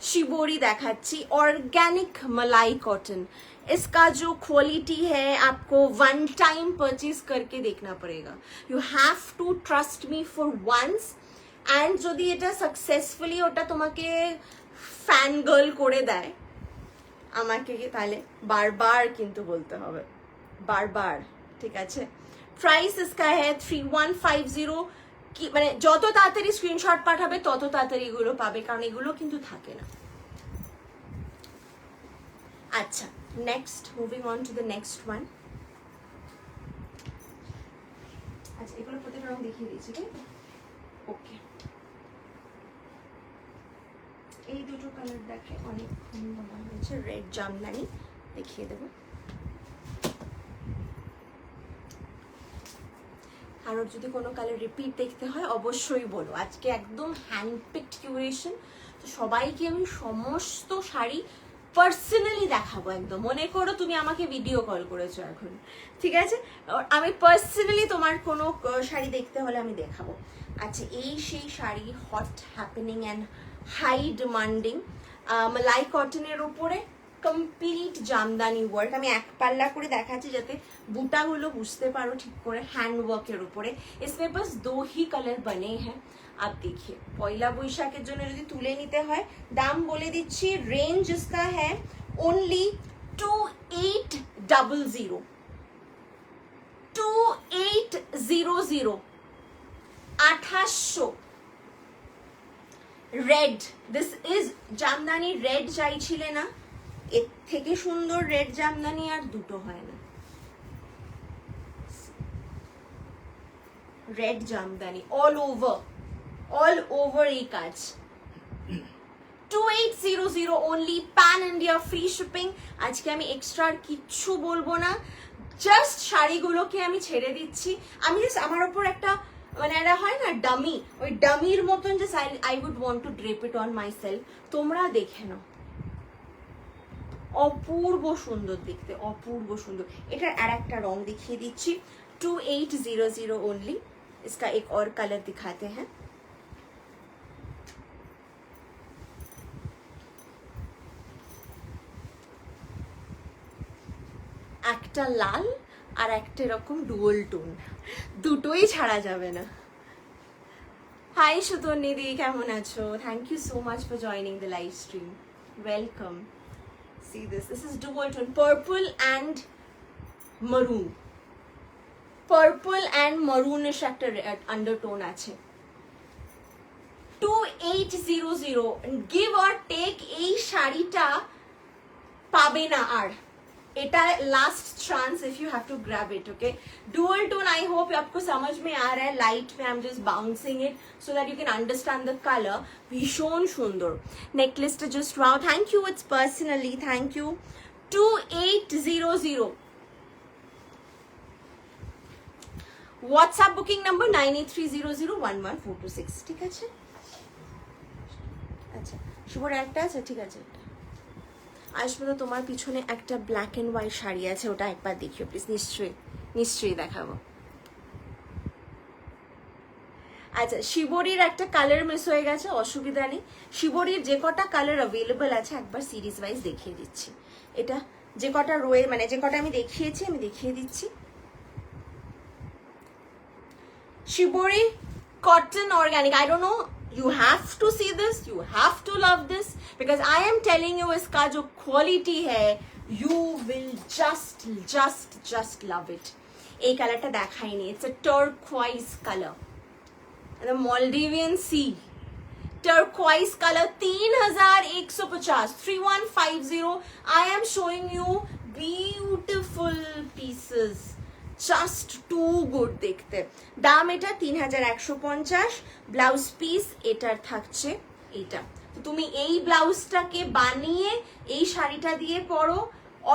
शिबोरी देखाচ্ছি, ऑर्गेनिक मलाई कॉटन। इसका जो क्वालिटी है आपको वन टाइम परचेज करके देखना पड़ेगा। You have to trust me for once, and যদি এটা সাকসেসফুলি ওটা তোমাকে ফ্যান গার্ল করে দেয় আমাকে, তাহলে বারবার কিন্তু বলতে হবে, বারবার, ঠিক আছে। প্রাইস इसका है 3150। কি মানে যত তাড়াতাড়ি স্ক্রিনশট পাঠাবে তত তাড়াতাড়ি এগুলো পাবে, কারণ এগুলো কিন্তু থাকে না। আচ্ছা, next, moving on to the next one. আচ্ছা, এগুলো প্রত্যেকটা রং দেখিয়ে দিয়েছি, তাই তো? ওকে, এই দুটো কালার দেখে অনেক বলা হয়েছে। রেড জামদানি দেখিয়ে দেবো। আর যদি কোনো কালার রিপিট দেখতে হয় অবশ্যই বলো। আজকে একদম হ্যান্ডপিকড কিউরেশন, তো সবাইকে আমি সমস্ত শাড়ি পার্সোনালি দেখাবো। একদম মনে করো তুমি আমাকে ভিডিও কল করেছো এখন, ঠিক আছে, আমি পার্সোনালি তোমার কোনো শাড়ি দেখতে হলে আমি দেখাবো। আচ্ছা, এই সেই শাড়ি, hot happening and high demanding malai কটনের উপরে কমপ্লিট জামদানি ওয়ার্ক। আমি এক পাল্লা করে দেখাচ্ছি যাতে বুটাগুলো বুঝতে পারো ঠিক করে। হ্যান্ড ওয়ার্কের উপরে इसमें बस 2 ही कलर बने हैं। आप देखिए, পয়লা বৈশাখের জন্য যদি তুলে নিতে হয়, দাম বলে দিচ্ছি, রেঞ্জ इसका है only 2800 2800। Red, this is Jamdani red চাইছিলে না, এর থেকে সুন্দর রেড জামদানি আর দুটো হয় না। রেড জামদানি অল ওভার এই কাজ। 2800 only, pan India, free shipping. আজকে আমি এক্সট্রা আর কিচ্ছু বলবো না, জাস্ট শাড়িগুলোকে আমি ছেড়ে দিচ্ছি। আমি জাস্ট আমার ওপর একটা মানে এটা হয় না ডামি, ওই ডামির মতন just I would want to drape it on my self. তোমরা দেখে নাও, অপূর্ব সুন্দর দেখতে, অপূর্ব সুন্দর। এটার আর একটা রং দেখিয়ে দিচ্ছি, 2800 ओनली। इसका एक और कलर दिखाते हैं। একটা লাল আর একটা এরকম ডুয়াল টোন, দুটোই ছাড়া যাবে না। হাই সুতন্নিদি, কেমন আছো? Thank you so much for joining the live stream, welcome. See this is dual tone, purple and maroon, purple and maroonish একটা undertone আছে। 2800 give or take এই শাড়িটা পাবে না আর, এটা last chance if you have to grab it, okay? Dual tone, I hope आपको समझ में आ रहा है। लाइट में I'm just bouncing it so that you can understand the color। भीषण सुंदर नेकलेसটা just wow, thank you, it's personally, thank you। 2800 WhatsApp booking number 9830011426, ঠিক আছে? আচ্ছা শুভর একটা আছে, ঠিক আছে। আসবে তো তোমার পিছনে একটা ব্ল্যাক এন্ড হোয়াইট শাড়ি আছে, ওটা একবার দেখিও প্লিজ। নিশ্চয়ই নিশ্চয়ই দেখাবো। আচ্ছা শিবরির একটা কালার মিস হয়ে গেছে, অসুবিধা নেই। শিবরির যে কটা কালার অ্যাভেলেবল আছে একবার সিরিজ ওয়াইজ দেখিয়ে দিচ্ছি। এটা যে কটা রয়ে মানে যে কটা আমি দেখিয়েছি আমি দেখিয়ে দিচ্ছি। শিবরি cotton organic, I don't know, you have to see this, you have to love this, because I am telling you इसका जो quality है you will just love it। এই কালারটা দেখাইনি, it's a turquoise color, the Maldivian sea turquoise color। 3150, 3150। I am showing you beautiful pieces, just too good দেখতে। দাম এটা 3150। Blouse piece এটার থাকছে এইটা। তো তুমি এই ব্লাউজটাকে বানিয়ে এই শাড়িটা দিয়ে পরো,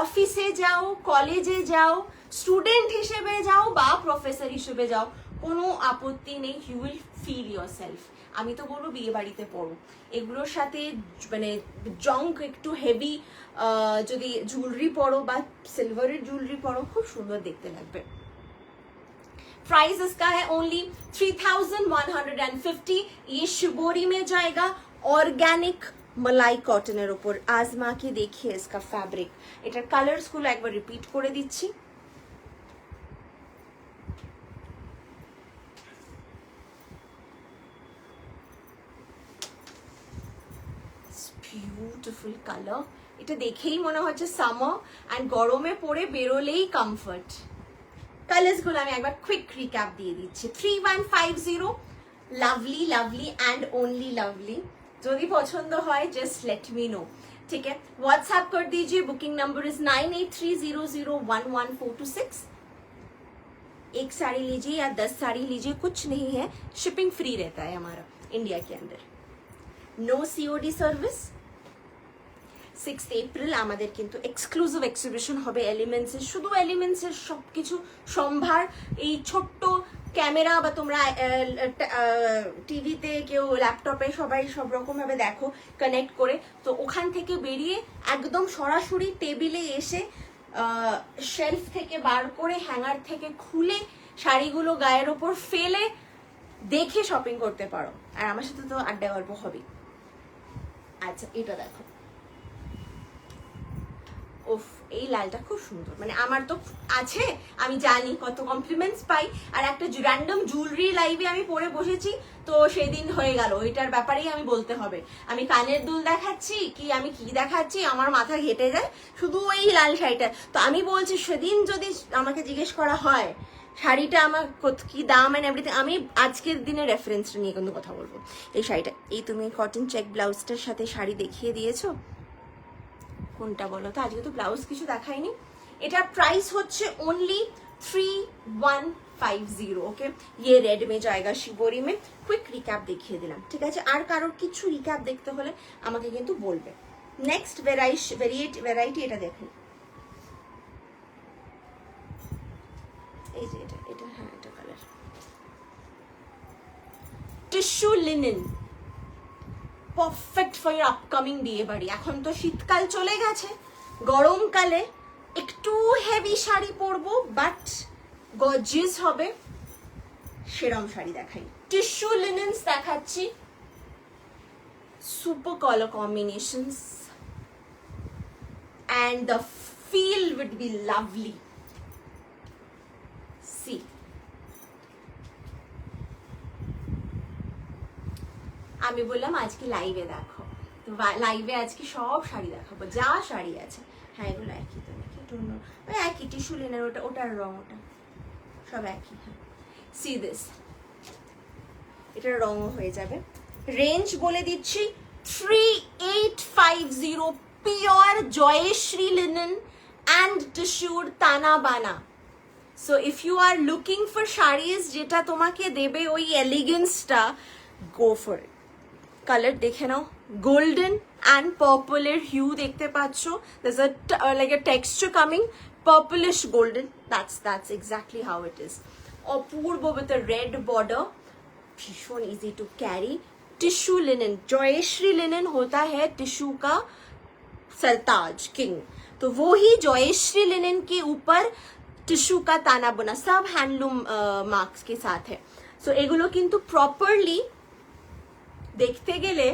অফিসে যাও, কলেজে যাও, স্টুডেন্ট হিসেবে যাও বা প্রফেসর হিসেবে যাও, কোনো আপত্তি নেই। You will feel your self. আমি তো বলবো বিয়ে বাড়িতে পড়ো, এগুলোর সাথে মানে জঙ্ক একটু হেভি যদি জুয়েলারি পরো বা সিলভারের জুয়েলারি পরো, খুব সুন্দর দেখতে লাগবে। प्राइस इसका है ओनली 3150। ये शिबोरी में जाएगा, ऑर्गेनिक मलाई कॉटনের উপর। आजमा के देखिए इसका फैब्रिक। এটার কালারস গুলো একবার রিপিট করে দিচ্ছি। বিউটিফুল কালার, এটা দেখেই মনে হচ্ছে সামার এন্ড গরমে পরে বেরোলেই কমফর্ট। কালার্স গুলো আমি একবার কুইক রিক্যাপ দিয়ে দিচ্ছি। 3150, lovely lovely and only lovely. যদি পছন্দ হয় জাস্ট লেট মি নো, ठीक है? व्हाट्सएप कर दीजिए। Booking number is 9830011426। एक साड़ी लीजिए या 10 साड़ी लीजिए, कुछ नहीं है, शिपिंग फ्री रहता है हमारा इंडिया के अंदर। No COD service. 6 এপ্রিল আমাদের কিন্তু এক্সক্লুসিভ এক্সিবিশন হবে এলিমেন্টসের। শুধু এলিমেন্টসের সব কিছু সম্ভার এই ছোট্ট ক্যামেরা বা তোমরা টিভিতে কেউ ল্যাপটপে সবাই সব রকমভাবে দেখো কানেক্ট করে, তো ওখান থেকে বেরিয়ে একদম সরাসরি টেবিলে এসে শেলফ থেকে বার করে হ্যাঙ্গার থেকে খুলে শাড়িগুলো গায়ের ওপর ফেলে দেখে শপিং করতে পারো। আর আমার সাথে তো আড্ডা গল্প হবে। আচ্ছা এটা দেখো, ওফ এই লালটা খুব সুন্দর, মানে আমার তো আছে, আমি জানি কত কমপ্লিমেন্টস পাই। আর একটা র্যান্ডম জুয়েলারি লাইভে আমি পরে বসেছি, তো সেদিন হয়ে গেল, ওইটার ব্যাপারেই আমি বলতে হবে। আমি কানের দুল দেখাচ্ছি কি আমি কি দেখাচ্ছি, আমার মাথা ঘেটে যায় শুধু ওই লাল শাড়িটা। তো আমি বলছি সেদিন যদি আমাকে জিজ্ঞেস করা হয় শাড়িটা আমার কি দাম এন্ড এভরিথিং, আমি আজকের দিনের রেফারেন্সটা নিয়ে কিন্তু কথা বলবো। এই শাড়িটা, এই তুমি কটন চেক ব্লাউজটার সাথে শাড়ি দেখিয়ে দিয়েছো, কোনটা বলো তো? আজকে তো ব্লাউজ কিছু দেখাইনি। এটার প্রাইস হচ্ছে ओनली 3150। ওকে, ये रेड में जाएगा शिबोरी में। क्विक रिकैप দেখিয়ে দিলাম, ঠিক আছে? আর কারোর কিছু রিক্যাপ দেখতে হলে আমাকে কিন্তু বলবে। নেক্সট ভ্যারাইটি এটা দেখুন, tissue linen, perfect for year upcoming বিয়ে বাড়ি। এখন তো শীতকাল চলে গেছে, গরমকালে একটু হেভি শাড়ি পরবো বাট গর্জিয়াস হবে, সেরম শাড়ি দেখাই। টিস্যু লিনেন্স দেখাচ্ছি, super color combinations and the feel would be lovely. See, আমি বললাম আজকে লাইভে দেখো, তো লাইভে আজকে সব শাড়ি দেখাবো, যা শাড়ি আছে। হ্যাঁ এগুলো একই তো নাকি, ওই একই টিস্যু লিনেন, ওটার রং ওটা সব একই। হ্যাঁ সি দিস, এটার রঙও হয়ে যাবে। রেঞ্জ বলে দিচ্ছি 3850, পিওর জয়শ্রী লিনেন অ্যান্ড টিস্যুর তানা বানা। So if you are looking for saris যেটা তোমাকে দেবে ওই এলিগেন্সটা, গো ফর ইট। কালার দেখে নাও, গোল্ডেন অ্যান্ড পার্পলের হিউ দেখতে পাচ্ছ, there's a like a texture coming, purplish golden, that's exactly how it is. অপূর্ব with a red border, भीषण easy to carry. Tissue linen, Jayashree linen होता है टिश्यू का सरताज किंग, तो वो ही जयश्री लिनन के ऊपर टिश्यू का ताना बुना, सब हैंडलूम मार्क्स के साथ है। सो एगुलो किंतु प्रॉपरली देखते गेले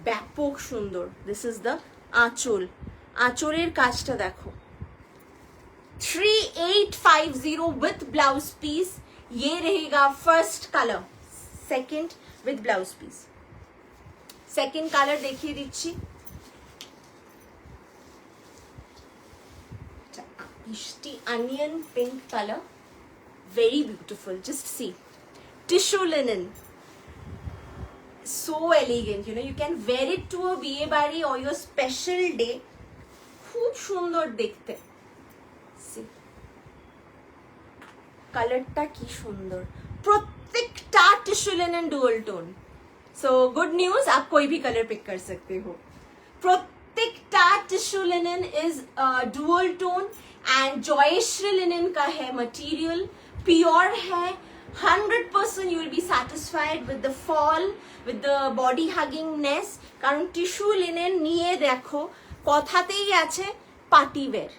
ব্যাপক সুন্দর। দিস ইজ দ্য আঁচল, আঁচলের কাজটা দেখো। 3850 विथ ब्लाउज पीस, ये रहेगा first colour, second with blouse piece. Second colour देखिए दिच्छी, मिष्टी onion pink colour, very beautiful, just see. Tissue linen, so elegant, you know, you can wear it to a biye bari or your special day, খুব সুন্দর দেখতে। see, কালারটা কি সুন্দর, প্রত্যেকটা tissue linen dual tone. So good news, आप कोई भी कलर पिक कर सकते हो। प्रत्येकटा tissue linen is dual tone and Jayashree linen का है मटेरियल, प्योर है, 100% you will be satisfied with the fall, with the body huggingness, কারণ টিস্যু লিনেন নিয়ে দেখো কথাতেই আছে party wear,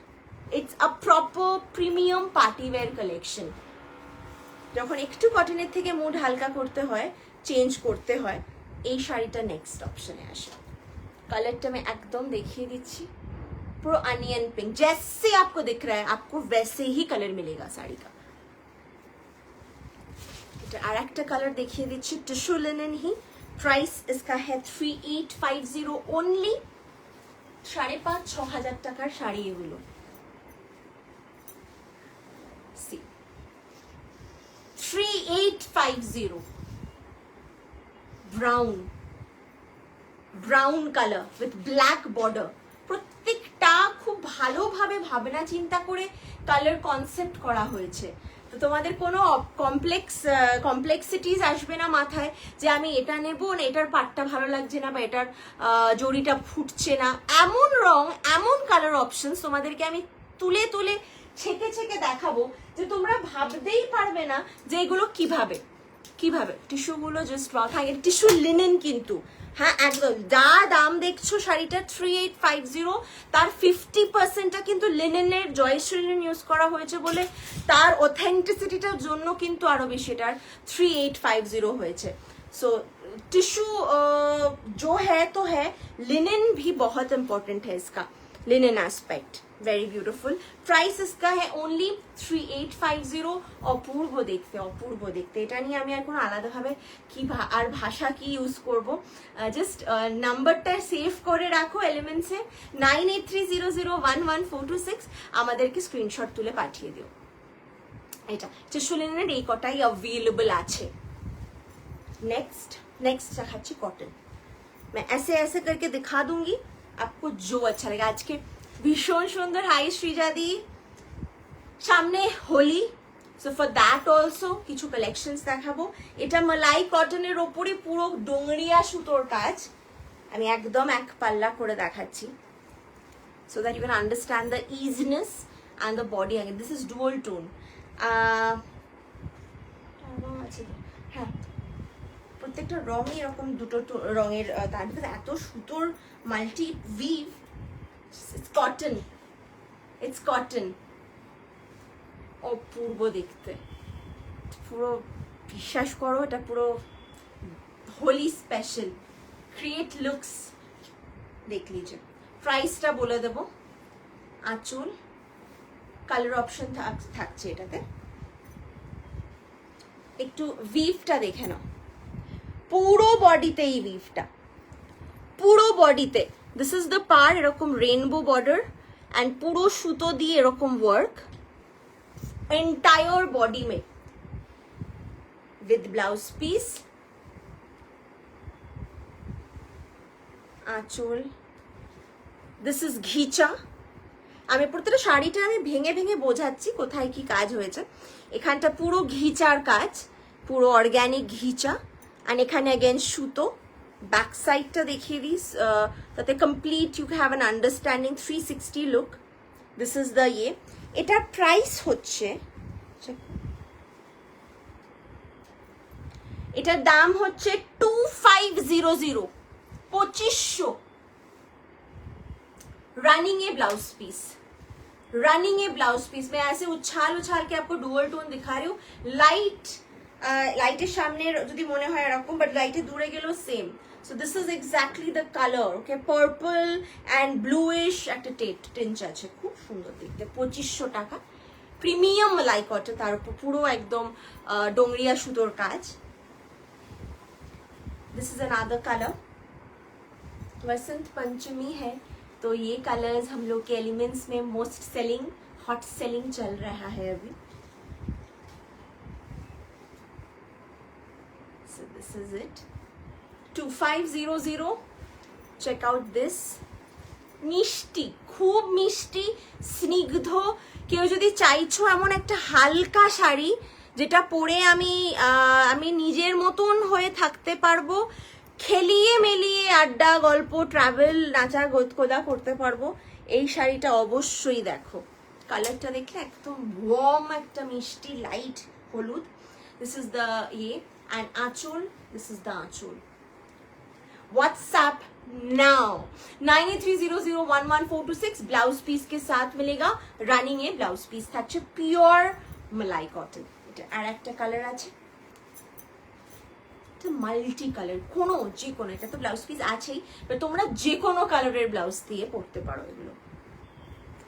it's a proper premium party wear collection. যখন একটু কটনের থেকে মুড হালকা করতে হয়, চেঞ্জ করতে হয়, এই শাড়িটা নেক্সট অপশনে আসে। কালারটা আমি একদম দেখিয়ে দিচ্ছি, পুরো अनियन पिंक, जैसे आपको दिख रहा है आपको वैसे ही कलर मिलेगा साड़ी का। আর একটা কালার দেখিয়ে দিচ্ছি, টিস্যু লিনেন ही, प्राइस इसका है 3850 ओनली। 5,500-6 হাজার টাকার শাড়ি এগুলো। See 3850, brown, brown colour with black border. প্রত্যেকটা খুব ভালোভাবে ভাবনা চিন্তা করে কালার কনসেপ্ট করা হয়েছে, তো তোমাদের কোনো কমপ্লেক্সিটিস আসবে না মাথায় যে আমি এটা নেব না, এটার পাটটা ভালো লাগছে না বা এটার জড়িটা ফুটছে না। এমন রং, এমন কালার অপশনস তোমাদেরকে আমি তুলে তুলে ছেকে ছেকে দেখাবো যে তোমরা ভাবতেই পারবে না যে এগুলো কিভাবে কিভাবে। টিস্যুগুলো জাস্ট থাকে, টিস্যু লিনেন কিন্তু, হ্যাঁ একদম যা দাম দেখছো শাড়িটা 3850, তার 50%টা কিন্তু লিনেনের জয়শ্রী লিনেন ইউজ করা হয়েছে বলে তার অথেন্টিসিটিটার জন্য কিন্তু আরো বেশি এটার 3850 হয়েছে। सो टिश्यू जो है तो है, लिनेन भी बहुत इंपॉर्टेंट है इसका, linen aspect very beautiful. Price इसका है ओनली 3850। অপূর্ব দেখতে, অপূর্ব দেখতে। এটা নিয়ে আমি আর কোনো আলাদাভাবে কি আর ভাষা কি ইউজ করব, জাস্ট নাম্বারটা সেভ করে রাখো এলিমেন্টসে, 9830011426, আমাদেরকে স্ক্রিনশট তুলে পাঠিয়ে দিও। এটা টিস্যু লিনেনের এই কটাই অ্যাভেলেবল আছে। नेक्स्ट दिखाচ্ছি कॉटन, मैं ऐसे ऐसे करके दिखा दूंगी आपको जो अच्छा लगेगा। आज के भीषण सुंदर, हाई श्रीजादी, सामने Holi, so for that also কিছু কালেকশনস দেখাবো। এটা মালাই কটনের ওপরে পুরো ডোংরিয়া সুতোর কাজ, আমি একদম এক পাল্লা করে দেখাচ্ছি so that you can understand the easiness and the body again. This is dual tone, হ্যাঁ প্রত্যেকটা রঙই এরকম দুটো রঙের, তার ভিতরে এত সুতোর মাল্টি উইভ। ইটস কটন, অপূর্ব দেখতে, পুরো বিশ্বাস করো এটা পুরো হোলি স্পেশাল। ক্রিয়েট লুকস দেখ লিজিয়ে। প্রাইসটা বলে দেবো, আঁচল কালার অপশন থাকছে এটাতে। একটু উইভটা দেখে নাও, পুরো বডিতে এই উইভটা, পুরো বডিতে। দিস ইজ দ্য পার, এরকম রেনবো বর্ডার অ্যান্ড পুরো সুতো দিয়ে এরকম work entire body May with blouse piece. আঁচল, দিস ইজ ঘিচা। আমি প্রত্যেকটা শাড়িটা আমি ভেঙে ভেঙে বোঝাচ্ছি কোথায় কি কাজ হয়েছে। এখানটা পুরো ঘিচার কাজ, পুরো অর্গ্যানিক ঘিচা, অ্যান্ড এখানে অ্যাগেন সুতো। ব্যাক সাইডটা দেখিয়ে দিস, তাতে complete you have an understanding 360 look. This is the ইয়ে। এটার প্রাইস হচ্ছে, এটার দাম হচ্ছে 2500, 2500। Running a blouse piece, running a blouse piece. मैं ऐसे उछाल उछाल के आपको डुअल टोन दिखा रही हूँ। लाइट लाइटेर सामने যদি মনে হয় এরকম, বাট লাইটের দূরে গেলেও same. So this is exactly the colour. Okay, purple and bluish একটা টেঞ্চ আছে, খুব সুন্দর দেখতে। 2500 টাকা, প্রিমিয়াম মালাই কটন, তার উপর পুরো একদম ডোংরিয়া সুতোর কাজ। This is another colour. Basant Panchami है तो ये कलर्स हम लोग के एलिमेंट्स में मोस्ट सेलिंग, हॉट सेलिंग चल रहा है अभी। So this is it, 2500। check out this। মিষ্টি, খুব মিষ্টি স্নিগ্ধ। কেউ যদি চাইছো এমন একটা হালকা শাড়ি যেটা পরে আমি নিজের মতন হয়ে থাকতে পারবো, খেলিয়ে মেলিয়ে আড্ডা গল্প ট্রাভেল নাচা গোদা করতে পারবো, এই শাড়িটা অবশ্যই দেখো। কালারটা দেখলে একদম ওয়ার্ম একটা মিষ্টি লাইট হলুদ। দিস ইজ দ্য ইয়ে অ্যান্ড আঁচল, দিস ইজ দ্য আঁচল। व्हाट्सएप नाउ 9830011426 ब्लाउज पीस के साथ मिलेगा। रनिंग ए ब्लाउज पीस থাকছে পিওর মালাই কটন। এটা আর একটা কালার আছে, মাল্টি কালার, কোনো যে কোনো, এটা তো ব্লাউজ পিস আছেই, তোমরা যে কোনো কালারের ব্লাউজ দিয়ে পরতে পারো এগুলো।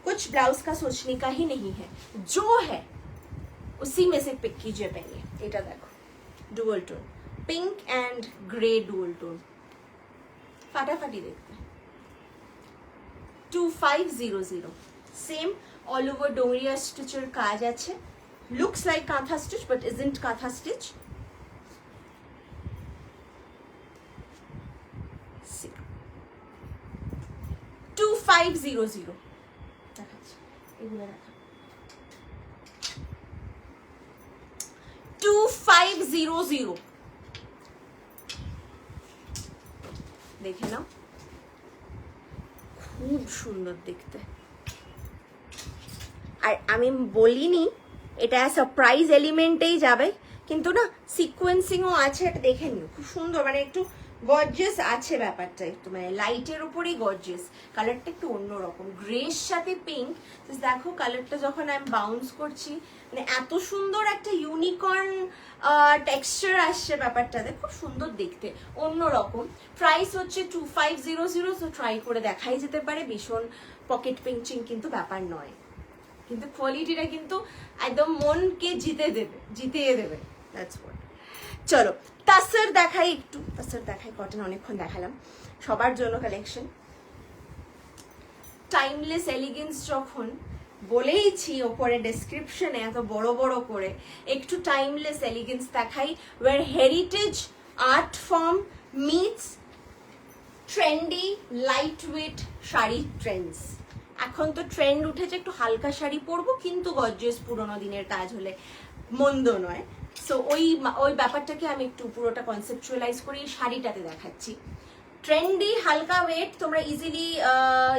कुछ ब्लाउज का सोचने का ही नहीं है, जो है उसी में से पिक कीजिए पहले। এটা দেখো, dual tone, pink and grey dual tone, ফাটাফাটি দেখতে। 2500 সেম অল ওভার ডোরিয়া স্টিচের কাজ আছে। লুকস লাইক কাঁথা স্টিচ বাট ইজন্ট কাঁথা স্টিচ। 2500 দেখাচ্ছি, এগুলো দেখা। 2500 দেখে নাও, খুব সুন্দর দেখতে। আর আমি বলিনি এটা সারপ্রাইজ এলিমেন্টেই যাবে, কিন্তু না সিকোয়েন্সিংও আছে, এটা দেখে নিও, খুব সুন্দর, মানে একটু গর্জিয়াস আছে ব্যাপারটা, একটু মানে লাইটের উপরেই গর্জিয়াস। কালারটা একটু অন্যরকম, গ্রের সাথে পিঙ্ক। দেখো কালারটা যখন আমি বাউন্স করছি, মানে এত সুন্দর একটা ইউনিকর্ন টেক্সচার আসছে ব্যাপারটাতে, খুব সুন্দর দেখতে, অন্যরকম। প্রাইস হচ্ছে 2500। তো ট্রাই করে দেখাই যেতে পারে, ভীষণ পকেট পিঞ্চিং কিন্তু ব্যাপার নয়, কিন্তু কোয়ালিটিটা কিন্তু একদম মনকে জিতিয়ে দেবে। That's what. চলো তাসর দেখাই, একটু তাসর দেখাই। কটন অনেকক্ষণ দেখালাম, সবার জন্য কালেকশন। টাইমলেস এলিগেন্স যখন বলেইছি ওপরে ডেসক্রিপশনে এত বড় বড় করে, একটু টাইমলেস এলিগেন্স দেখাই, where heritage art form meets trendy light weight sari trends. এখন তো ট্রেন্ড উঠেছে একটু হালকা শাড়ি পরবো, কিন্তু গর্জিয়াস পুরোনো দিনের কাজ হলে মন্দ নয়। সো ওই ব্যাপারটাকে আমি একটু পুরোটা কনসেপচুয়ালাইজ করে এই শাড়িটাতে দেখাচ্ছি। ট্রেন্ডি হালকা ওয়েট, তোমরা easily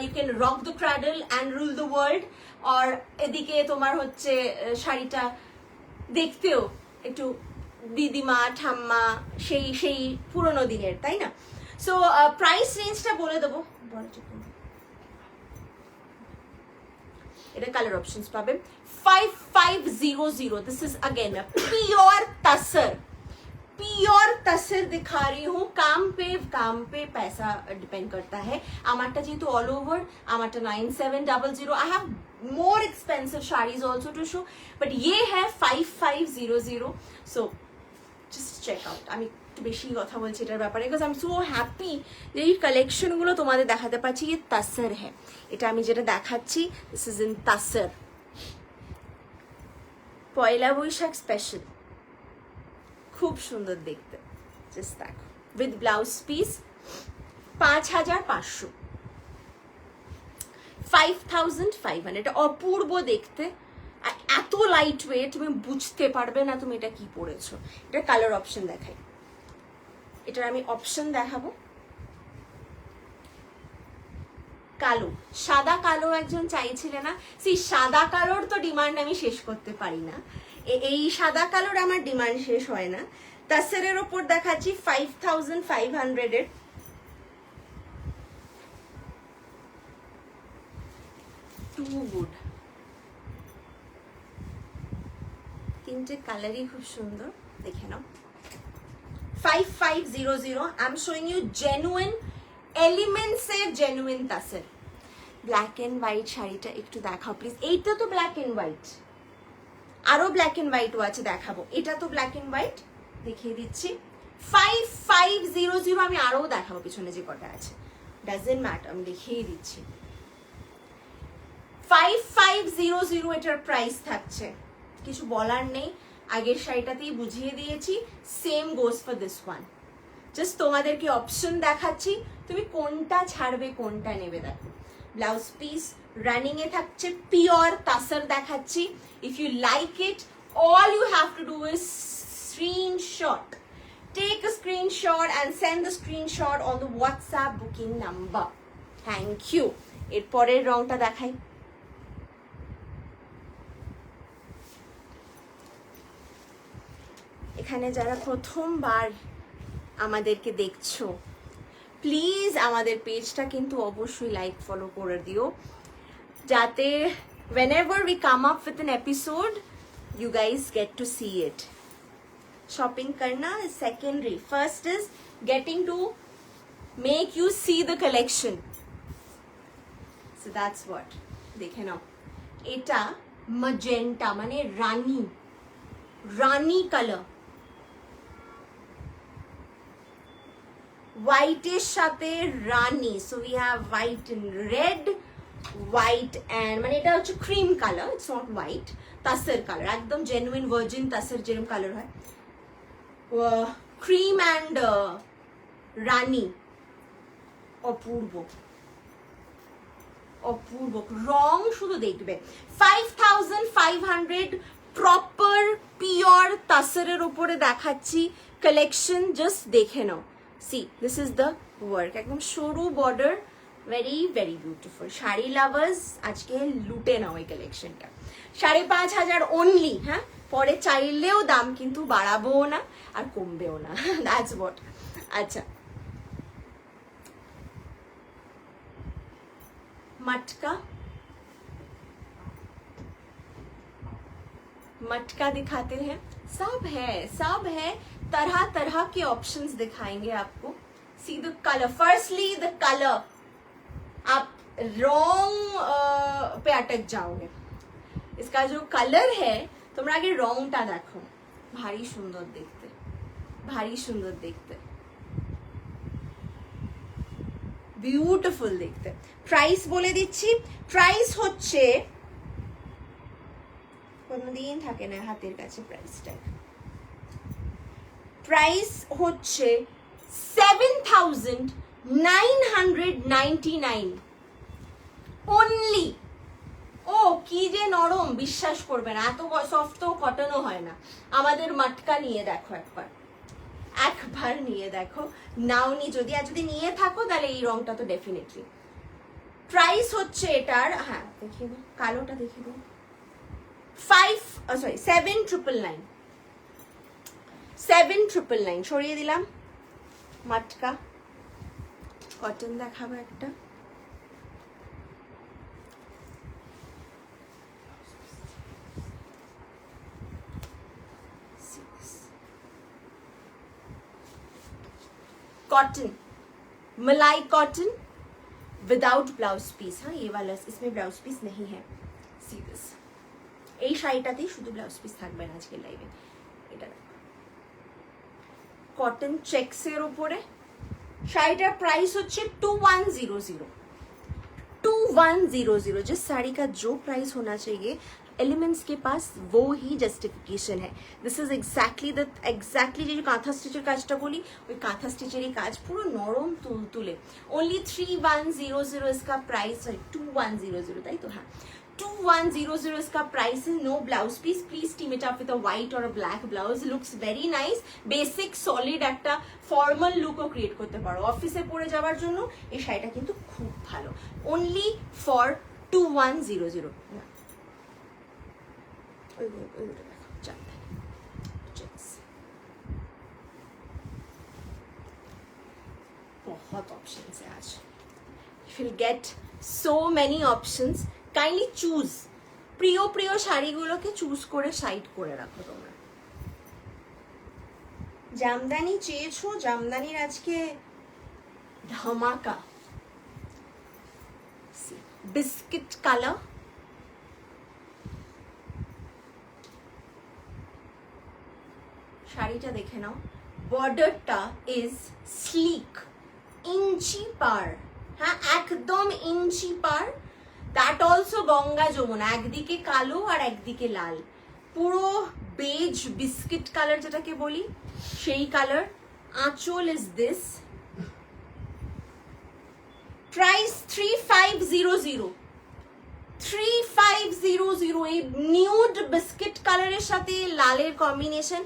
you can rock the cradle and rule the world. আর এদিকে তোমার হচ্ছে শাড়িটা দেখতেও একটু দিদিমা ঠাম্মা সেই সেই পুরোনো দিনের, তাই না? সো প্রাইস রেঞ্জটা বলে দেবো, এটা কালার অপশনস পাবে 5500। This is again pure tussar, pure tussar दिखा रही हूँ। काम पे पैसा डिपेंड करता है। আমারটা যেহেতু অল ওভার, আমারটা 9700। I have more expensive sarees also to show, but ये है 5500। so just check out। আমি একটু বেশি কথা বলছি এটার ব্যাপারে, because I am so happy যে এই কালেকশনগুলো তোমাদের দেখাতে পারছি। ये तसर है, এটা আমি যেটা দেখাচ্ছি, this is in tussar. Poila Baishakh special, খুব সুন্দর দেখতে, জাস্ট দেখো, উইথ ব্লাউজ পিস 5500, 5500। এটা অপূর্ব দেখতে, আর এত লাইট ওয়েট, তুমি বুঝতে পারবে না তুমি এটা কি পরেছো। এটা কালার অপশন দেখাই, এটার আমি অপশন দেখাবো। কালো, সাদা কালো একজন চাইছিলে না, সেই সাদা কালোর তো ডিমান্ড আমি শেষ করতে পারি না, এই সাদা কালোর আমার ডিমান্ড শেষ হয় না। তাসরের ওপর দেখাচ্ছি 5500 এর। টু গুড, তিনটে কালারই খুব সুন্দর, দেখে নাও। 5500। I am showing you genuine elements এর genuine tussar. Black and white শাড়িটা একটু দেখাও প্লিজ। এইটা তো ব্ল্যাক এন্ড হোয়াইট, আরো ব্ল্যাক এন্ড হোয়াইটও আছে, দেখাবো। এটা তো ব্ল্যাক এন্ড হোয়াইট, দেখিয়ে দিচ্ছি 5500। আমি আরো দেখাবো পিছনে যে কটা আছে, ডাজন্ট ম্যাটার, আমি দেখিয়ে দিচ্ছি। 5500 এটার প্রাইস থাকছে, কিছু বলার নেই, আগের শাড়িটাতেই বুঝিয়ে দিয়েছি। Same goes for this one. Just তোমাদেরকে অপশন দেখাচ্ছি, তুমি কোনটা ছাড়বে কোনটা নেবে। দেখো ব্লাউজ পিস রানিং এ থাকছে, পিওর তাসর দেখাচ্ছি। If you like it, all you have to do is screenshot, take a screenshot and send the screenshot on the WhatsApp booking number. Thank you। এর পরের রংটা দেখাই, এখানে যারা প্রথমবার আমাদেরকে দেখছো, প্লিজ আমাদের পেজটা কিন্তু অবশ্যই লাইক ফলো করে দিও, যাতে whenever we come up with an episode you guys get to see it। shopping karna is secondary, first is getting to make you see the collection, so that's what। দেখে নাও, এটা magenta মানে রানী colour, হোয়াইটের সাথে rani. So we have white and red, white and মানে এটা হচ্ছে cream colour, it's not white, tussar colour, একদম genuine virgin tussar যেরকম কালার হয়, ক্রিম অ্যান্ড রানী। অপূর্ব অপূর্ব রং, শুধু দেখবে। 5500 প্রপার পিওর তাসরের উপরে দেখাচ্ছি কালেকশন, জাস্ট দেখে নাও। See this is the work, একদম সরু border, very very beautiful. Sari lovers আজকে লুটে নাও এই কালেকশনটা। 5500 অনলি। হ্যাঁ, পরে চাইলেও দাম কিন্তু বাড়াবোও না আর কমবেও না, দ্যাটস হোয়াট। আচ্ছা, मटका दिखाते हैं, सब है, तरह तरह के ऑप्शंस दिखाएंगे आपको। See the colour, firstly the colour, आप रॉन्ग पे अटक जाओगे। इसका जो कलर है, তোমরা আগে রংটা দেখো, ভারী সুন্দর দেখতে, ভারী সুন্দর দেখতে, বিউটিফুল দেখতে। প্রাইস বলে দিচ্ছি, প্রাইস হচ্ছে, কোনদিন থাকে না হাতের কাছে প্রাইসটা, প্রাইস হচ্ছে 7999 অনলি। ও কি যে নরম, বিশ্বাস করবে না, এত সফট তো কটনও হয় না। আমাদের মটকা নিয়ে দেখো, একবার নিয়ে দেখো, নাওনি যদি, আর যদি নিয়ে থাকো তাহলে এই রংটা তো ডেফিনেটলি। প্রাইস হচ্ছে এটার, হ্যাঁ দেখিয়ে দাও, কালোটা দেখিয়ে দাও, 7999। 7,999 সরিয়ে দিলাম। মাটকা কটন দেখাবো একটা, कॉटन, मलाई कॉटन विदाउट ब्लाउज पीस। हाँ ये वाला, इसमें ब्लाउज पीस नहीं है। सी दिस, এই শাড়িটাতেই শুধু ব্লাউজ পিস থাকবে না আজকে লাইভে। এটা কটন চেকসের উপরে, শাড়িটার प्राइस হচ্ছে 2100। 2100। जिस साड़ी का जो प्राइस होना चाहिए एलिमेंट्स के पास वो ही जस्टिफिकेशन है। दिस इज एग्जैक्टली जो कांथा स्टिचের কাজটা বলি, ওই কাঁথা স্টিচেরই কাজ, পুরো নরম তুলতুলে। ओनली 3100 इसका प्राइस है। 2100 তাই তো? হ্যাঁ 2100 इसका प्राइस है। No blouse piece. Please team it up with a white और a black blouse. Looks very nice. Basic solid একটা ফর্মাল লুকও ক্রিয়েট করতে পারো অফিসে পরে যাওয়ার জন্য। এই শাড়িটা কিন্তু খুব ভালো। Only for 2100। बहुत ऑप्शंस है आज। You will get so many options. Kindly choose। প্রিয় প্রিয় শাড়িগুলোকে চুজ করে সাইড করে রাখো তোমরা। জামদানি চেয়েছো, জামদানির আজকে ধামাকা। বিস্কিট কালার, শাড়িটা দেখে নাও। বর্ডারটা ইজ স্লিক, ইঞ্চি পার। হ্যাঁ একদম ইঞ্চি পার। দ্যাট অলসো গঙ্গা যমুনা, একদিকে কালো আর একদিকে লাল, পুরো বেজ বিস্কিট কালার যেটাকে বলি সেই কালার। আঁচল ইজ দিস। প্রাইস 3500। 3500। এই নিউড বিস্কিট কালারের সাথে লালের কম্বিনেশন,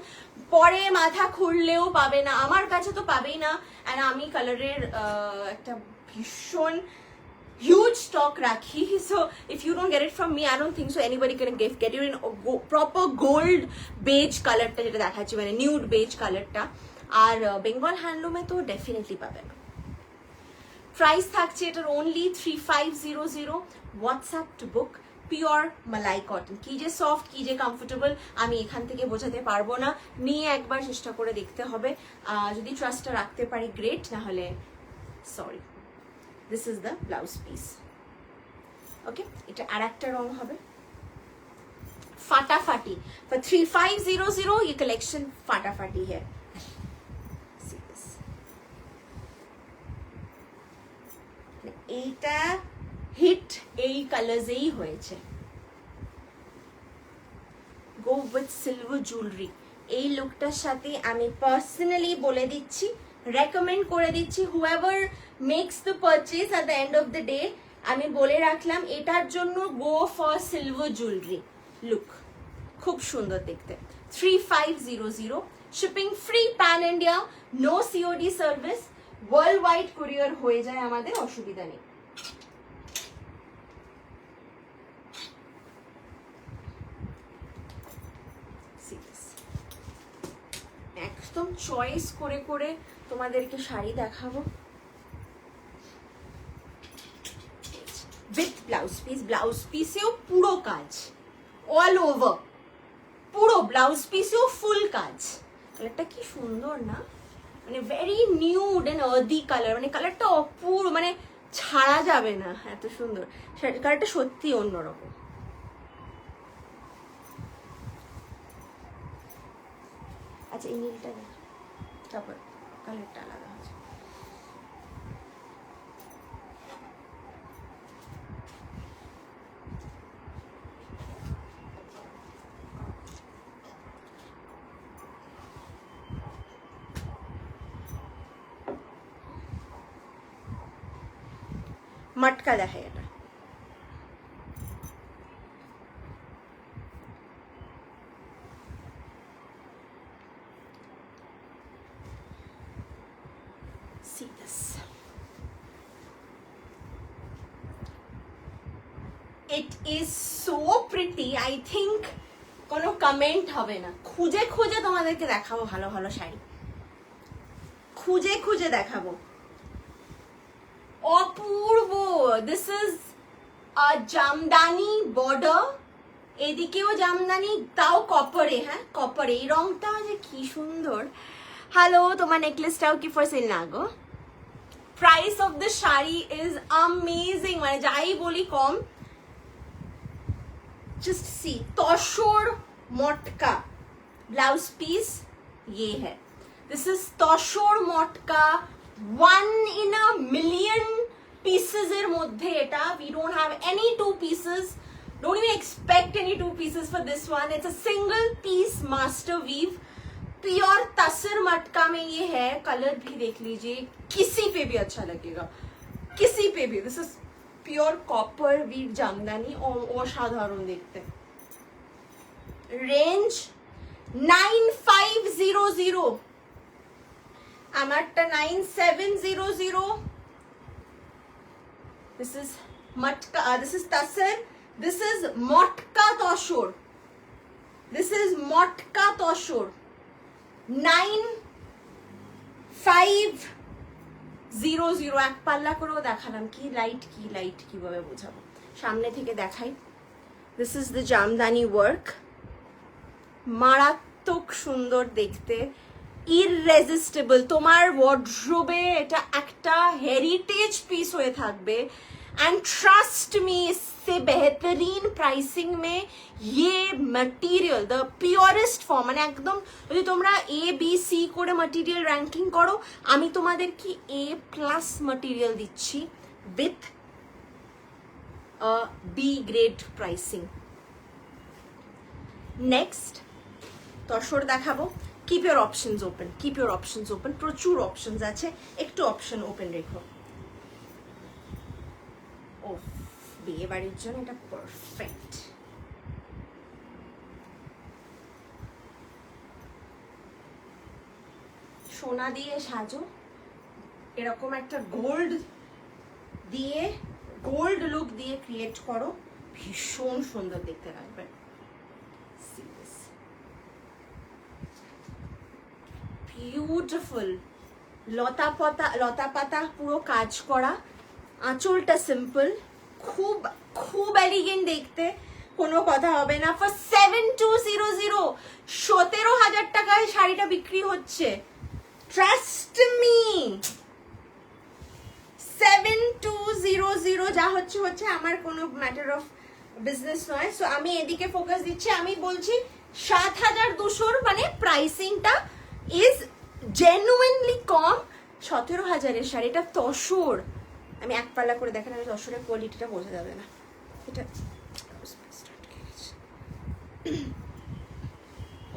পরে মাথা খুললেও পাবে না, আমার কাছে তো পাবেই না। আর আমি কালারের একটা ভীষণ huge stock rakhi, so if you don't get it from me I don't think so anybody can get you in proper gold beige color ta jeta dekhachhi, mane nude beige color ta। আর বেঙ্গল হ্যান্ডলুমে তো definitely পাবে না। Price থাকছে এটার only 3500। WhatsApp to book. Pure malai cotton. কি যে soft, কি যে comfortable আমি এখান থেকে বোঝাতে পারবো না, নিয়ে একবার চেষ্টা করে দেখতে হবে। যদি ট্রাস্টটা রাখতে পারি গ্রেট, না হলে sorry. This is the blouse piece. Okay, এটা আরেকটা রং হবে ফাটাফাটি। For 3500 ये collection ফাটাফাটি है। See this, এইটা হিট এই কালার্সেই হয়েছে। Go with silver jewelry। এই লুকটার সাথে আমি পার্সোনালি বলে দিচ্ছি, রেকমেন্ড করে দিচ্ছি, whoever makes the purchase at the end of the day, আমি বলে রাখলাম এটার জন্য go for silver jewelry look। খুব সুন্দর দেখতে। 3500। Shipping free pan India, no COD service, world wide courier হয়ে যায় আমাদের, অসুবিধা নেই। একদম চয়েস করে করে তোমাদেরকে শাড়ি দেখাবো উইথ ব্লাউজ পিস। ব্লাউজ পিসেও পুরো কাজ, অল ওভার পুরো ব্লাউজ পিসেও ফুল কাজ। কালারটা কি সুন্দর না, মানে very nude and earthy colour, মানে কালারটা অপূর্ব, মানে ছাড়া যাবে না, এত সুন্দর। কালারটা সত্যি অন্যরকম। আচ্ছা এই নীলটা দেখ, তারপর কালারটা আলাদা আছে। मटका देखा এটা see this, it is so pretty। I think কোনো কমেন্ট হবে না। খুঁজে খুঁজে তোমাদেরকে দেখাবো ভালো ভালো শাড়ি, খুঁজে খুঁজে দেখাবো। অপূর্ব। দিস ইজ জামদানি বর্ডার, এদিকেও জামদানি, তাও কপারে। হ্যাঁ কপারে, এই রংটা যে কি সুন্দর। হ্যালো, তোমার নেকলেসটাও কি ফর সেল না গো? Price of the sari is amazing, মানে যাই বলি কম। जस्ट सी, तोशोर मोटका ब्लाउज पीस ये है। दिस इज तोशोर मोटका, 1 in a million pieces এর মধ্যে এটা। we don't have any 2 pieces, don't even expect any 2 pieces for this one. It's a single piece master weave, pure tussar matka में ये है। कलर भी देख लीजिए, किसी पे भी अच्छा लगेगा, किसी पे भी। This is pure copper weave jamdani, অসাধারণ দেখতে। রেঞ্জ 9500, আমারটা 9700। This is matka, this is tussar, this is matka tussar, this is matka tussar. 9500, এক পাল্লা করেও দেখালাম। কি লাইট, কি লাইট, কিভাবে বোঝাবো, সামনে থেকে দেখাই। This is the jamdani work, মারাত্মক সুন্দর দেখতে, ইররেজিস্টেবল। তোমার ওয়ার্ড্রোবে এটা একটা হেরিটেজ পিস হয়ে থাকবে। एंड ट्रस्ट मी, इससे बेहतरीन प्राइसिंग में ये मटेरियल द पियोरेस्ट फॉर्म, মানে একদম যদি তোমরা এ বি সি করে মটেরিয়াল র্যাঙ্কিং করো, আমি তোমাদের কি A+ মটেরিয়াল দিচ্ছি with B grade pricing. Next tussar দেখাবো। Keep your options open, keep your options open, প্রচুর অপশনস আছে, একটু অপশন ওপেন রেখো। ও, বিয়ে বাড়ির জন্য এটা পারফেক্ট। সোনা দিয়ে সাজো, এরকম একটা গোল্ড দিয়ে, গোল্ড লুক দিয়ে ক্রিয়েট করো, ভীষণ সুন্দর দেখতে লাগবে। বিউটিফুল, লতা পাতা পুরো কাজ করা, আঁচলটা সিম্পল, খুব খুব এলিগেন্ট দেখতে, কোনো কথা হবে না। ফর 7200, 17,000 টাকায় শাড়িটা বিক্রি হচ্ছে। ট্রাস্ট মি, 7200 যা হচ্ছে হচ্ছে, আমার কোনো ম্যাটার অফ বিজনেস নয়। সো আমি এদিকে ফোকাস দিচ্ছি। আমি বলছি 7200, মানে প্রাইসিংটা ইজ জেনুইনলি কম। 17,000-এর শাড়ি, এটা তসর। আমি এক পাল্লা করে দেখেন, আমি তসরের কোয়ালিটিটা বোঝা যাবে না। এটা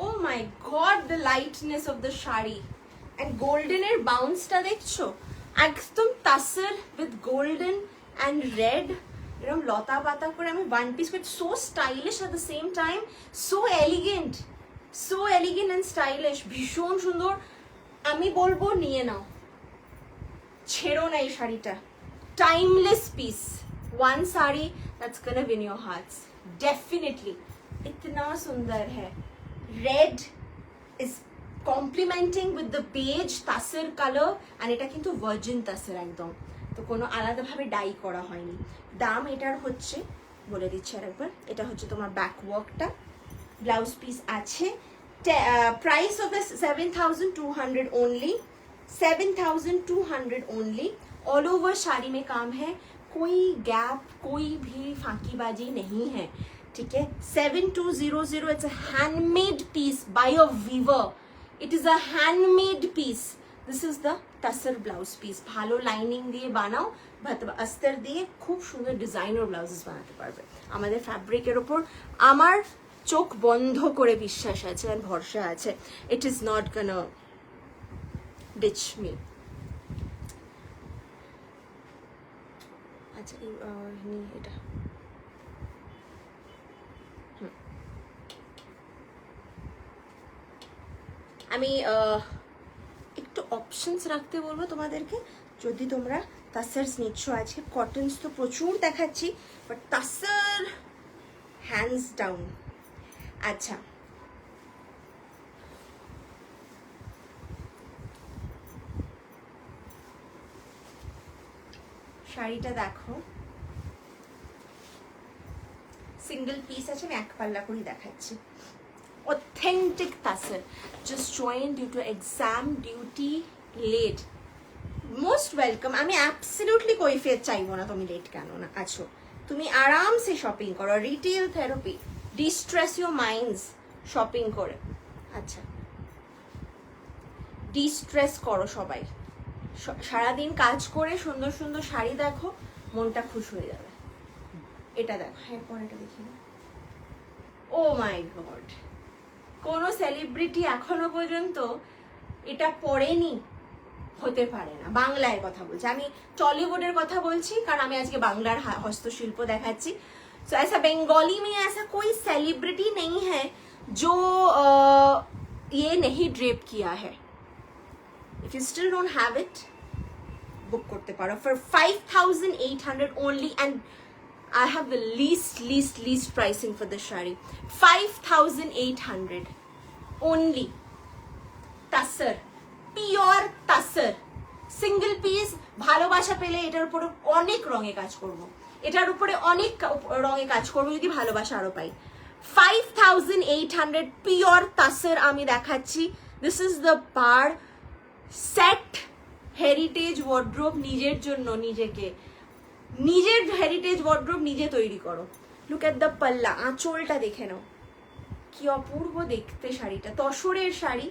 oh my god, the lightness of the sari and গোল্ডেনের বাউন্সটা দেখছো, একদম tussar with golden and red, এরকম লতা পাতা করে আমি ওয়ান পিস করে। So stylish at the same time, so elegant, so elegant and stylish, ভীষণ সুন্দর। আমি বলবো নিয়ে নাও, ছেড়ো না এই শাড়িটা। Timeless piece, one sari that's gonna win your hearts definitely। इतना सुंदर है, red is complementing with the beige तासर color, and এটা কিন্তু virgin তাসর একদম, তো কোনো আলাদাভাবে ডাই করা হয়নি। দাম এটার হচ্ছে, বলে দিচ্ছি আরেকবার, এটা হচ্ছে তোমার ব্যাক ওয়ার্কটা, ব্লাউজ পিস আছে। Price of 7,200 only, 7,200 only। All over sari में काम है, कोई गैप, कोई भी फांकीबाजी नहीं है, ठीक है। 7200, it's a handmade piece by a weaver, it is a handmade piece. This is the tussar blouse piece, ভালো লাইনিং দিয়ে বানাও, আস্তর দিয়ে খুব সুন্দর ডিজাইনার ব্লাউজেস বানাতে পারবে। আমাদের ফ্যাব্রিকের ওপর আমার চোখ বন্ধ করে বিশ্বাস আছে আর ভরসা আছে। It is not gonna ditch me. আচ্ছা, এটা আমি একটু অপশনস রাখতে বলবো তোমাদেরকে, যদি তোমরা তাসারস নিচ্ছ। আজকে কটনস তো প্রচুর দেখাচ্ছি, বাট তাসার হ্যান্ডস ডাউন। আচ্ছা, শাড়িটা দেখো, সিঙ্গেল পিস আছে, আমি এক পাল্লা করে দেখাচ্ছি। Authentic tussar, just join due to exam duty late, most welcome. আমি অ্যাবসলিউটলি কৈফিয়ত চাইবো না তুমি লেট কেন না আছো। তুমি আরামসে শপিং করো, retail therapy, distress your minds shopping করে। আচ্ছা, ডিস্ট্রেস করো সবাই, সারাদিন কাজ করে সুন্দর সুন্দর শাড়ি দেখো, মনটা খুশ হয়ে যাবে। এটা দেখো, হ্যাঁ পরেটা দেখি না। ও মাই গড, কোনো সেলিব্রিটি এখনো পর্যন্ত এটা পরেনি হতে পারে না। বাংলায় কথা বলছি আমি, টলিউডের কথা বলছি, কারণ আমি আজকে বাংলার হস্তশিল্প দেখাচ্ছি। तो ऐसा बंगाली में ऐसा कोई सेलिब्रिटी नहीं है जो ये नहीं ड्रेप किया है। If you still don't have it, book করতে পারো for 5,800 only, and I have the least pricing for this shari. 5,800 only. তাসর, pure তাসর, single piece. ভালোবাসা পেলে এটার উপরে অনেক রঙে কাজ করব, এটার উপরে অনেক রঙে কাজ করব যদি ভালোবাসা আরো পাই। 5,800 পিওর তাসর আমি দেখাচ্ছি। This is the per set heritage wardrobe. নিজের জন্য নিজেকে, নিজের হেরিটেজ ওয়ার্ড্রোব নিজে তৈরি করো। লুক এট দ্য পাল্লা, আঁচলটা দেখে নাও কি অপূর্ব দেখতে শাড়িটা, তসরের sari,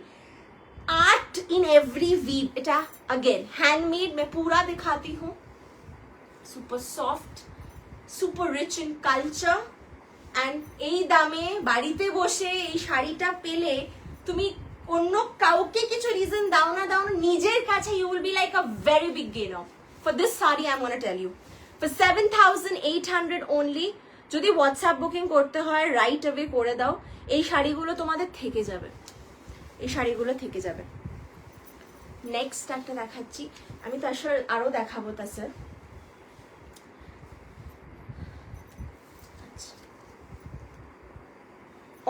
art in every weave. इटा अगेन हैंडमेड, मैं पूरा दिखाती हूँ। Super soft, super rich in culture, and এই দামে বাড়িতে বসে এই শাড়িটা পেলে তুমি অন্য কাউকে কিছু রিজন দাও না নিজের কাছে you will be like a very big gainer. For this saree I'm going to tell you, for 7,800 only, যদি হোয়াটসঅ্যাপ বুকিং করতে হয় রাইট অ্যাওয়ে করে দাও। এই শাড়িগুলো তোমাদের থেকে যাবে, এই শাড়িগুলো থেকে যাবে। নেক্সট একটা দেখাচ্ছি আমি, তাছাড়া আরো দেখাবো তাছাড়া।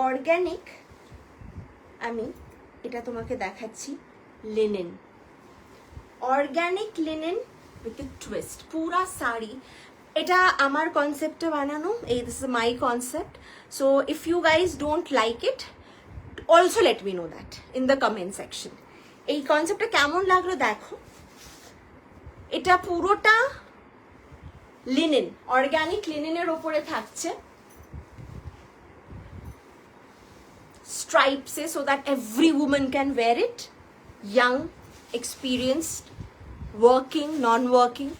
অর্গানিক আমি এটা তোমাকে দেখাচ্ছি, linen, organic linen with a twist, পুরা শাড়ি। এটা আমার কনসেপ্টে বানানো, এই this is my concept. So if you guys don't like it, also let me know that in the comment section. এই কনসেপ্টটা কেমন লাগলো দেখো। এটা পুরোটা লিনেন, অর্গানিক লিনেনের উপরে থাকছে স্ট্রাইপসে, so that every woman can wear it, young, experienced, working, non-working,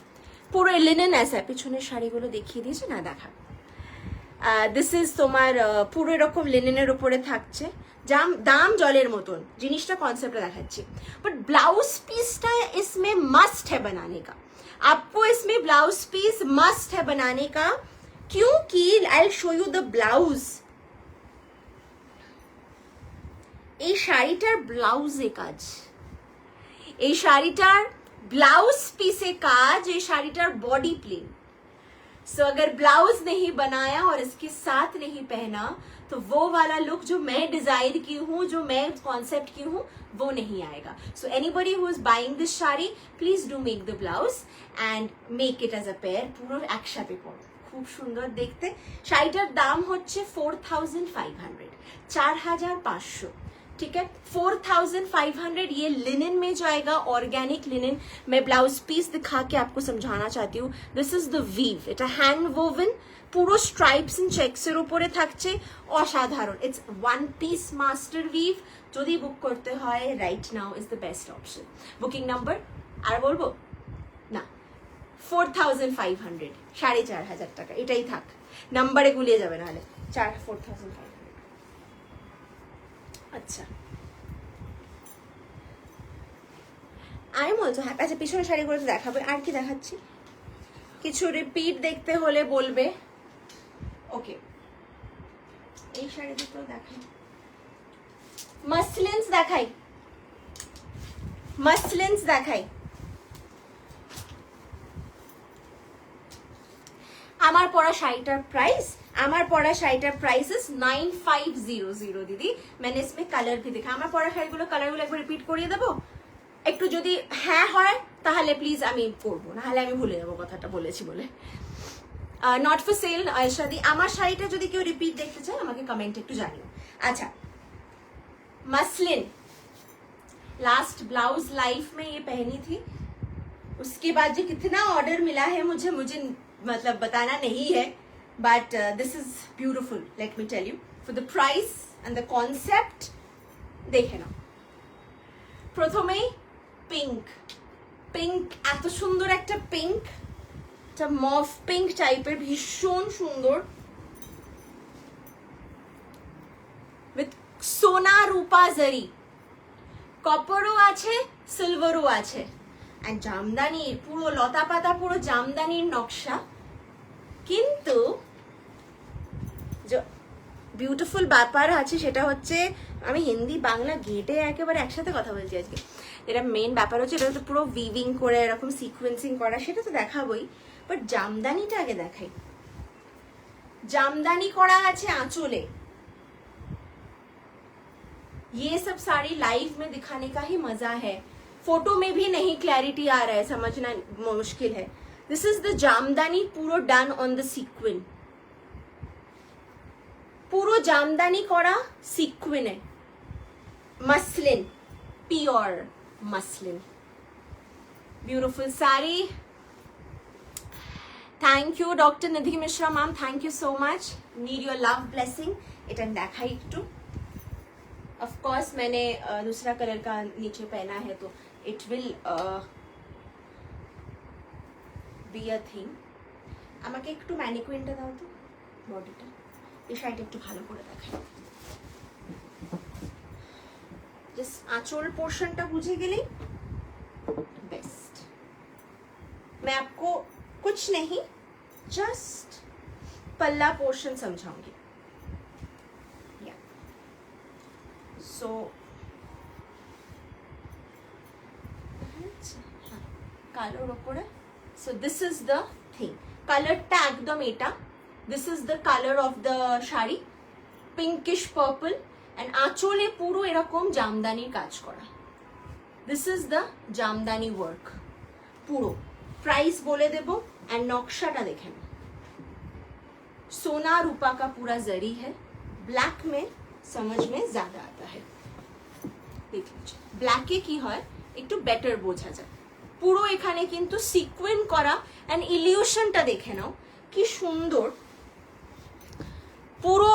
পুরো লিনেন আছে। পিছনের শাড়িগুলো দেখিয়ে দিয়েছে না, দেখা। দিস ইজ তোমার পুরো এরকম লিনেনের উপরে থাকছে, দাম জলের মতন, জিনিসটা কনসেপ্টটা দেখাচ্ছি। बट ब्लाउज पीसটা इसमें मस्ट है बनाने का, आपको इसमें ब्लाउज पीस मस्ट है बनाने का, क्योंकि I will show you the blouse. এই শাড়িটার ব্লাউজে কাজ, এই শাড়িটার ব্লাউজ পিসে কাজ, এই শাড়িটার বডি প্লেন। सो अगर ब्लाउज नहीं बनाया और इसके साथ नहीं पहना तो वो वाला लुक जो मैं डिजाइन की हूँ, जो मैं कॉन्सेप्ट की हूँ, वो नहीं आएगा। So anybody who is buying this sari, please do make the blouse and make it as a pair. পুরো একসাথে পরো, খুব সুন্দর দেখতে। শাড়িটার দাম হচ্ছে 4,500, 4,500, ठीक है। 4,500 ये लिनन में जाएगा, ऑर्गेनिक लिनन। मैं ब्लाउज पीस दिखा के आपको समझाना चाहती हूँ। दिस इज द वीव, এটা হ্যান্ড ওভেন, পুরো স্ট্রাইপস এন্ড চেকসের উপরে থাকছে, অসাধারণ। It's one piece master weave. যদি বুক করতে হয় right now is the best option. Booking number আর বলবো না, 4,500, 4,500 টাকা, এটাই থাক, নাম্বারে গুলিয়ে যাবে নাহলে। 4,500। আচ্ছা, আই এম অলসো হ্যাপি। আচ্ছা, পিছনের শাড়িগুলো তো দেখাবো, আর কি দেখাচ্ছি, কিছু রিপিট দেখতে হলে বলবে। ওকে, এই শাড়ি দুটো দেখাই, মাসলিনস দেখাই, মাসলিনস দেখাই। আমার পরা শাড়িটার প্রাইস আমার পরা শাড়িটার প্রাইসেস 9500 दीदी। मैंने इसमें कलर भी देखा। আমার পরা শাড়িগুলো কালারগুলো একবার রিপিট করিয়ে দেবো একটু, যদি হ্যাঁ হয় তাহলে প্লিজ আমি করবো, নাহলে আমি ভুলে যাবো কথাটা বলেছি বলে। নট ফর সেল আয়েশা দি। আমার শাড়িটা যদি কেউ রিপিট দেখতে চায় আমাকে কমেন্ট একটু জানিও। আচ্ছা, मसलिन लास्ट ब्लाउज लाइफ में ये पहनी थी, उसके बाद जो कितना ऑर्डर मिला है मुझे मतलब बताना नहीं है, but this is beautiful, let me tell you. For the price and the concept देखे ना। प्रथमेই पिंक, पिंक এত সুন্দর একটা পিঙ্ক, এটা মফ পিঙ্ক টাইপের, ভীষণ সুন্দর, উইথ সোনা রূপা জরি, কপারও আছে সিলভারও আছে, এন্ড জামদানি পুরো লতা পাতা পুরো জামদানির নকশা। কিন্তু যে বিউটিফুল ব্যাপার আছে সেটা হচ্ছে, আমি হিন্দি বাংলা ঘেটে একেবারে একসাথে কথা বলছি আজকে। এটা মেন ব্যাপার হচ্ছে, এটা তো পুরো উইভিং করে এরকম সিকোয়েন্সিং করা, সেটা তো দেখাবোই, বাট জামদানিটা আগে দেখাই। জামদানি করা আছে আঁচলে। ये सब साड़ी लाइव में दिखाने का ही मजा है, फोटो में भी नहीं क्लैरिटी आ रहा है, समझना मुश्किल है। दिस इज द जामदानी पूरो डन ऑन द सीक्वेन, पूरो जामदानी करा सीक्वेन है, muslin, pure muslin, beautiful sari. Thank you doctor Nidhi Mishra ma'am, thank you so much, need your love blessing. এটা দেখাই একটু। ऑफ कोर्स मैंने दूसरा कलर का नीचे पहना है तो it will be a thing. আমাকে একটু ম্যানিকুইনটা দাও তো, বডিটা, এই শাড়িটা একটু ভালো করে দেখাই। জাস্ট আঁচল পোর্শনটা বুঝে গেলেই बेस्ट। मैं आपको कुछ नहीं, जस्ट पल्ला पोर्शन समझाऊंगी। सो কালোর উপরে, so this is the thing. কালারটা একদম এটা, this is the colour of the sari, pinkish purple, and আঁচলে পুরো এরকম জামদানির কাজ করা। This is the jamdani work পুরো। प्राइस बोले देबो एंड नक्शाटा देखें। सोना रूपा का पूरा जरी है, ब्लैक में समझ में ज्यादा आता है। देख लीजिए ब्लैके की है একটু বেটার বোঝা যায়। পুরো এখানে কিন্তু সিকোয়েন্স করা, এন্ড ইলিউশনটা দেখে নাও কি সুন্দর। পুরো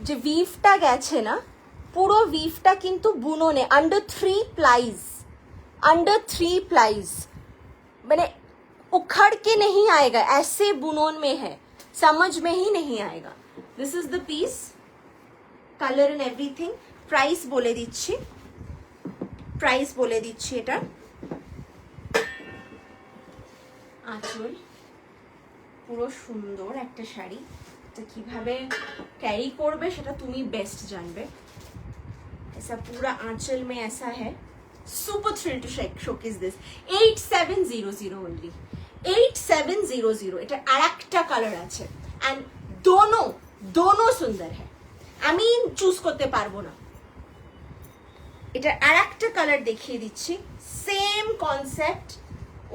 যে উইভটা গেছে না, পুরো উইভটা কিন্তু বুননে আন্ডার 3 প্লাইজ, अंडर 3 प्लाईज, मैंने उखड़ के नहीं आएगा, ऐसे बुनोन में है, समझ में ही नहीं आएगा। This is the piece, colour and everything. Price बोले दिच्छी, प्राइस बोले दिच्छी এটা আঁচল পুরো সুন্দর একটা শাড়ি, এটা কিভাবে ক্যারি করবে সেটা তুমি বেস্ট জানবে। ऐसा पूरा आंचल में ऐसा है। Super thrilled to showcase this. 8700 only, 8700। এটা আরেকটা কালার আছে, এন্ড দোনো সুন্দর है, আমি চুজ করতে পারবো না। এটা আরেকটা কালার দেখিয়ে দিচ্ছি, সেম কনসেপ্ট।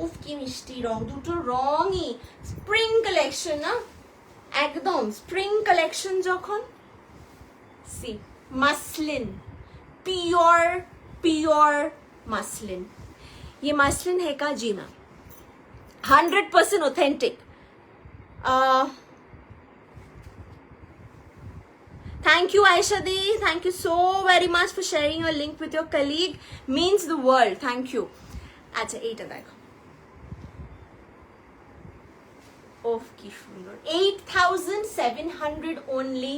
উফ কি মিষ্টি রং, দুটো রংই স্প্রিং কালেকশন না, একদম স্প্রিং কালেকশন। যখন সি मसलिन, प्योर मसलिन, ये मसलिन है का जी ma'am, 100% authentic. Thank you Ayesha दी, thank you so very much for sharing your link with your colleague, means the world, thank you. अच्छा এইটা দেখো, ওফ কি সুন্দর, 8700 only,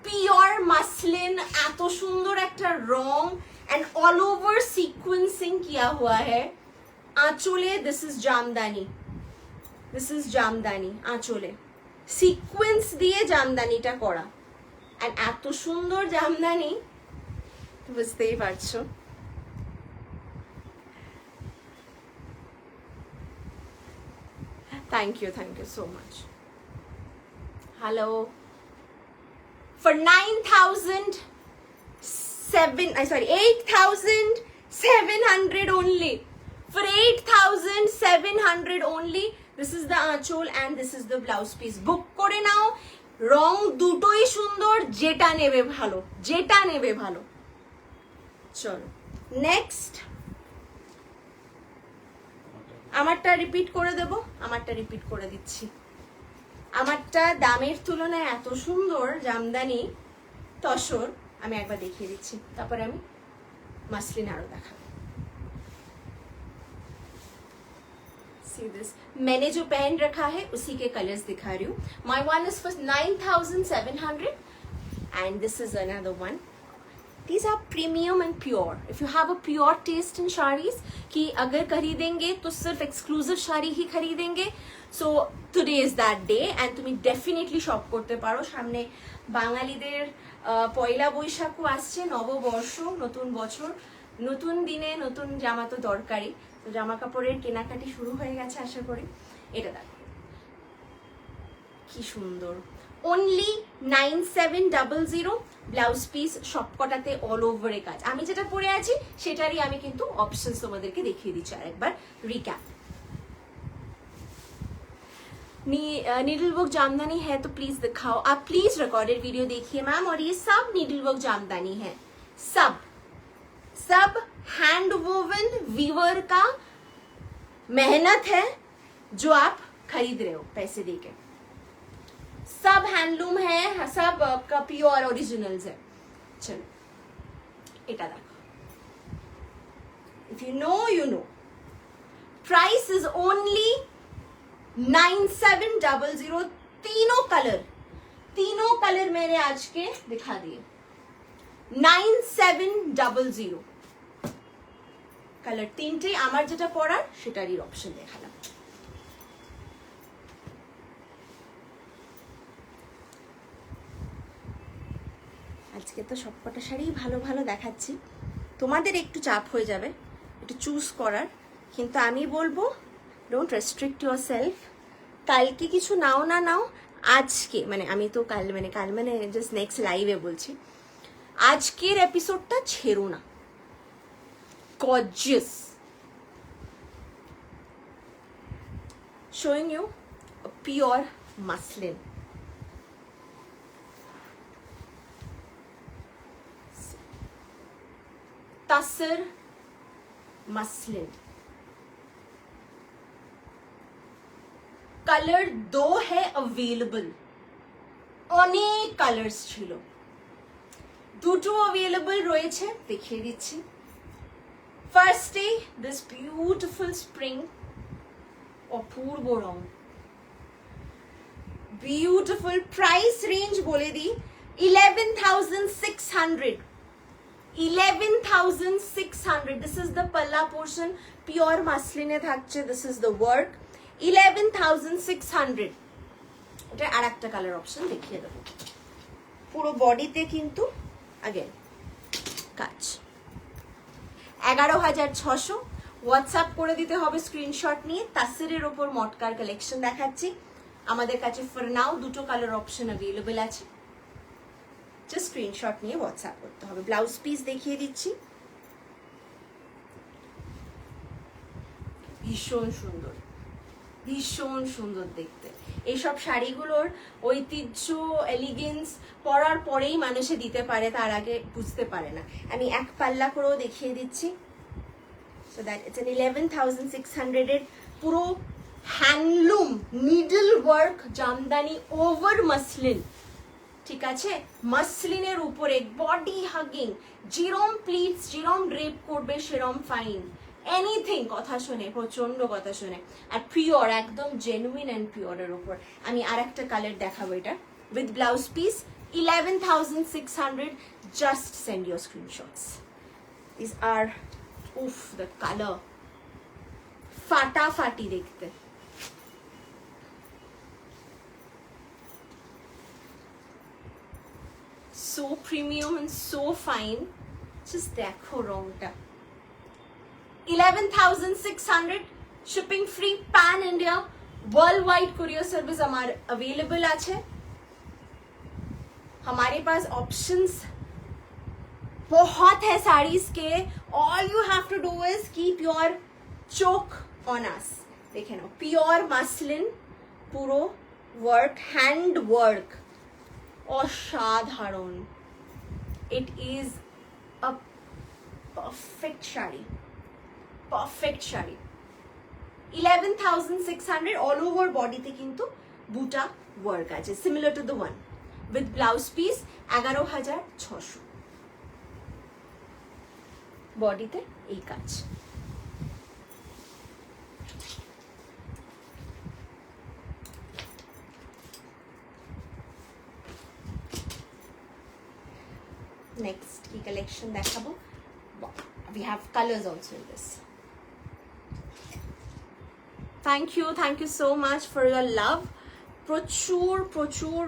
পিওর মাসলিন, এত সুন্দর একটা রং, एंड ऑल ओवर सीक्वेंसिंग किया हुआ है। आंचोले this is jamdani, this is jamdani, आंचोले सीक्वेंस दिए জামদানিটা করা, এন্ড এত সুন্দর জামদানি, বুঝতেই পারছো। Thank you so much. hello, for 8,700 only. For 8,700 only. This is the aanchol and this is the blouse piece. Book kore nao. রং দুটোই সুন্দর, যেটা নেবে ভালো, যেটা নেবে ভালো। চলো নেক্সট, আমারটা রিপিট করে দেব, আমারটা রিপিট করে দিচ্ছি। আমারটা দামের তুলনায় এত সুন্দর জামদানি তসর, আমি একবার দেখিয়ে দিচ্ছি, তারপরে আমি মাসলিন আরো দেখাবো। See this, मैंने जो पहन रखा है उसी के कलर्स दिखा रही हूँ। My one is for 9,700 and this is another one. These are premium and pure. If you have a pure taste in sarees, कि अगर खरीदेंगे तो सिर्फ exclusive साड़ी ही खरीदेंगे, so today is that day and तुम्हें definitely shop করতে পারো। সামনে বাঙালিদের পয়লা বৈশাখও আসছে, নববর্ষ, নতুন বছর, নতুন দিনে নতুন জামা তো দরকারি, তো জামা কাপড়ের কেনাকাটি শুরু হয়ে গেছে আশা করি। এটা দেখো কি সুন্দর, only 9700 ব্লাউজ পিস, সবকটাতে অল ওভারে কাজ। আমি যেটা পরে আছি সেটারই আমি কিন্তু অপশনস তোমাদেরকে দেখিয়ে দিচ্ছি আরেকবার রিক্যাপ। नीडल वर्क जामदानी है तो प्लीज दिखाओ। आप प्लीज रिकॉर्डेड वीडियो देखिए मैम, और ये सब नीडल वर्क जामदानी है, सब सब हैंड वोवन वीवर का मेहनत है जो आप खरीद रहे हो पैसे देके। सब हैंडलूम है, सब का प्योर ओरिजिनल्स है। चलो এটা দেখো, if you know, price is only 9700। तीनों कलर मैंने आज के दिखा दिए। 9700 কালার, তিনটে আমার যেটা পরার সেটারই অপশন দেখালাম। আজকে তো সবকটা শাড়ি ভালো ভালো দেখাচ্ছি, তোমাদের একটু চাপ হয়ে যাবে একটু চুজ করার, কিন্তু আমি বলবো ডোন্ট রেস্ট্রিক্ট ইউর সেলফ। কালকে কিছু নাও না নাও, আজকে মানে আমি তো কাল মানে জাস্ট নেক্সট লাইভে বলছি, আজকের এপিসোডটা ছেড়ো না। Gorgeous, showing you a pure muslin. Tussar muslin, colour 2 है अवेलेबल, অনেক কালার্স ছিল, দুটো अवेलेबल রয়েছে, দেখিয়ে দিচ্ছি। ফার্স্টে this beautiful spring, Apurba wrong, beautiful. Price range বলে দিই 11,600। 11,600। This is the palla portion, pure muslin থাকছে, this is the work। 11,600। এটা আরেকটা কালার অপশন দেখিয়ে দেবো। পুরো বডিতে কিন্তু अगेन কাজ। 11,600। হোয়াটসঅ্যাপ করে দিতে হবে স্ক্রিনশট নিয়ে। তাসেরের ওপর মটকার কালেকশন দেখাচ্ছি আমাদের কাছে। ফর নাও দুটো কালার অপশন অ্যাভেলেবল আছে, জাস্ট স্ক্রিনশট নিয়ে হোয়াটসঅ্যাপ করতে হবে। ব্লাউজ পিস দেখিয়ে দিচ্ছি, ভীষণ সুন্দর, ভীষণ সুন্দর দেখতে। এইসব শাড়িগুলোর ঐতিহ্য, এলিগেন্স পরার পরেই মানুষে দিতে পারে, তার আগে বুঝতে পারে না। আমি এক পাল্লা করেও দেখিয়ে দিচ্ছি। সো দ্যাট ইটস এন 11,600 এর পুরো handloom needle work jamdani over muslin, ঠিক আছে? মাসলিনের উপরে বডি হাগিং, যেরম প্লিটস, যেরম ড্রেপ করবে সেরম ফাইন, এনিথিং কথা শোনে, প্রচন্ড কথা শোনে। আর পিওর, একদম জেনুইন অ্যান্ড পিওরের উপর। আমি আর একটা কালার দেখাবো, এটা with blouse piece 11,600। Just send your screenshots. This আর উফ দ্য কালার, ফাটাফাটি দেখতে। So premium and so fine. Just দেখো রংটা। 11,600 shipping free pan India, worldwide courier service আমার available আছে। हमारे पास ऑप्शंस बहुत है साड़ीज के. All you have to do is keep your चोक ऑन अस. देखे ना, प्योर मसलिन, পুরো ওয়ার্ক, হ্যান্ড ওয়ার্ক, অসাধারণ. It is a perfect sari, perfect sari. 11,600 all over বডিতে কিন্তু বুটা ওয়ার্ক আছে, similar to the one with blouse piece. 11,600 বডিতে এই কাজ. নেক্সট কি কালেকশন দেখাবো? we have colors also in this. thank you so much for your love. প্রচুর প্রচুর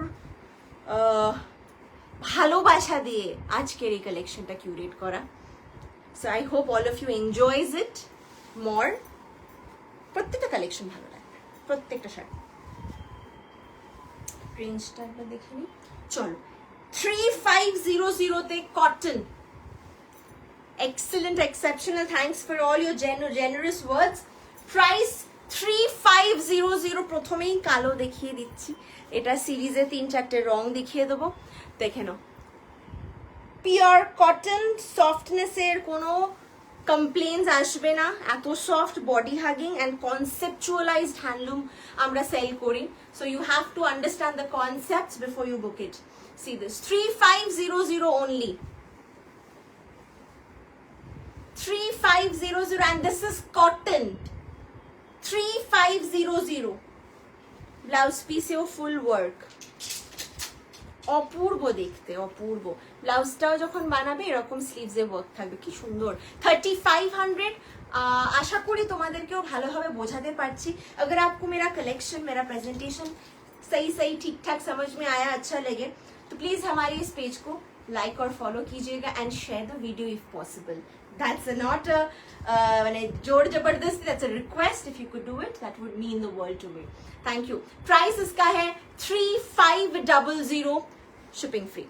ভালোবাসা দিয়ে আজকের এই কালেকশনটা কিউরেট করা. so I hope all of you enjoys it more. প্রত্যেকটা কালেকশন ভালো লাগবে, প্রত্যেকটা শাড়ি. রেঞ্জটা একবার দেখে নিই. চলো, 3500 তে cotton. excellent, exceptional. thanks for all your generous words. price 3500. প্রথমেই কালো দেখিয়ে দিচ্ছি. এটা সিরিজে 3-4টে রং দেখিয়ে দেবো, দেখে নাও. পিওর কটন, সফটনেসের কোনো কমপ্লেন্স আসবে না. এত soft, body hugging and conceptualised handloom আমরা সেল করি. So you have to understand the concepts before you book it. See this, 3500 only. 3500 and this is cotton. 3500. Blouse পিসেও ফুল ওয়ার্ক, অপূর্ব দেখতে, অপূর্ব. ব্লাউজটাও যখন বানাবে এরকম স্লিভসে ওয়ার্ক থাকবে, কি সুন্দর. 3500. আশা করি তোমাদেরকেও ভালোভাবে বোঝাতে পারছি. अगर आपको मेरा कलेक्शन, मेरा प्रेजेंटेशन सही ठीक ठाक समझ में आया, अच्छा लगे, तो प्लीज हमारे इस पेज को लाइक और फॉलो कीजिएगा and share the video if possible. That's not a जोर जबरदस्ती, that's a request. If you could do it, that would mean the world to me. Thank you. Price इसका है 3500, shipping free.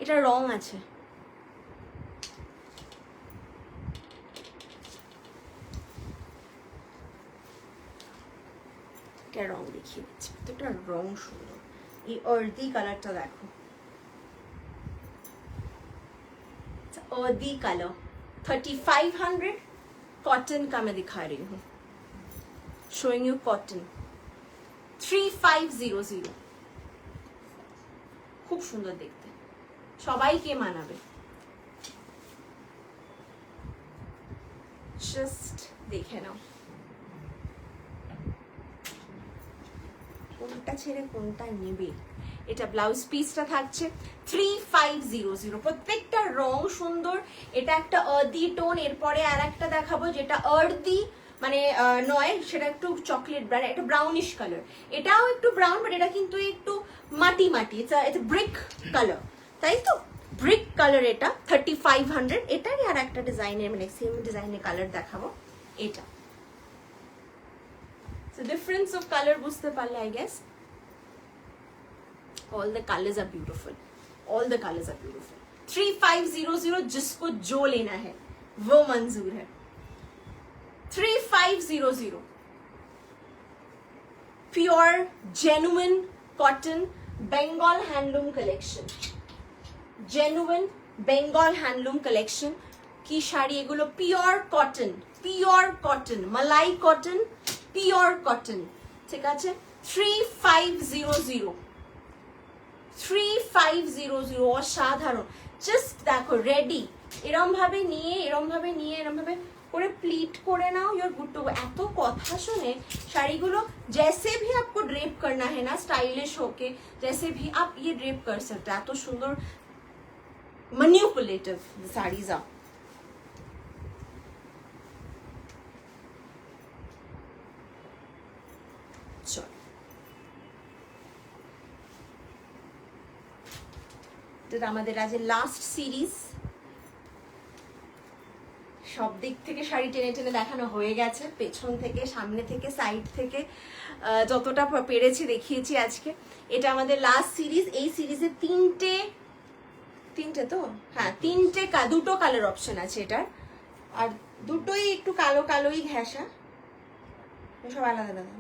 এটা রং আছে, এটা রং দেখিয়ে দিচ্ছি. প্রত্যেকটা রং সুন্দর. এই অর্দি কালারটা দেখো, अर्दी कलर. 3500 कॉटन का मैं दिखा रही हूँ, शोइंग यू कॉटन. 3500 খুব সুন্দর দেখতে, সবাইকে মানাবে. জাস্ট দেখে নাও কোনটা ছেড়ে কোনটা নেবে. এটা ব্লাউজ পিসটা থাকছে 3500. প্রত্যেকটা রং সুন্দর. এটা একটা আর্দি টোন. এরপরে আর একটা দেখাবো যেটা আর্দি মানে নয়, সেটা একটু চকলেট ব্রাউন, একটা ব্রাউনিশ কালার. এটাও একটু ব্রাউন, বাট এটা কিন্তু একটু মাটি মাটি. এটা ব্রিক কালার, তাই তো, ব্রিক কালার. এটা 3500. এটারই আর একটা ডিজাইনের, মানে সেম ডিজাইনের কালার দেখাবো. এটা ডিফারেন্স অফ কালার বুঝতে পারলে I guess. All the colors are beautiful. All the colors are beautiful. 3500. जिसको जो लेना है वो मंजूर है. 3500. Pure, genuine cotton Bengal handloom collection. Genuine Bengal handloom collection. কি শাড়ি এগুলো? পিওর কটন, পিওর কটন, মালাই কটন, পিওর কটন. ঠিক আছে, 3500. 3500 অসাধারণ. জাস্ট দেখো, রেডি. এরম ভাবে নিয়ে এরম ভাবে করে প্লিট করে নাও, ইউর গুড টু গো. এত কথা শুনে শাড়িগুলো जैसे भी आपको ड्रेप करना है ना, स्टाइलिश होके जैसे भी आप ये ड्रेप कर सकते हैं. এত সুন্দর मैनिपुलेटिव साड़ीज आप. চল, আমাদের আজ লাস্ট সিরিজ সব দিক থেকে শাড়ি টেনে টেনে দেখানো হয়ে গেছে, পেছন থেকে, সামনে থেকে, সাইড থেকে, যতটা পেরেছি দেখিয়েছি আজকে। এটা আমাদের লাস্ট সিরিজ। এই সিরিজে তিনটে তো, হ্যাঁ দুটো কালার অপশন আছে এটার, আর দুটোই একটু কালো কালোই ঘেঁষা, সব আলাদা আলাদা।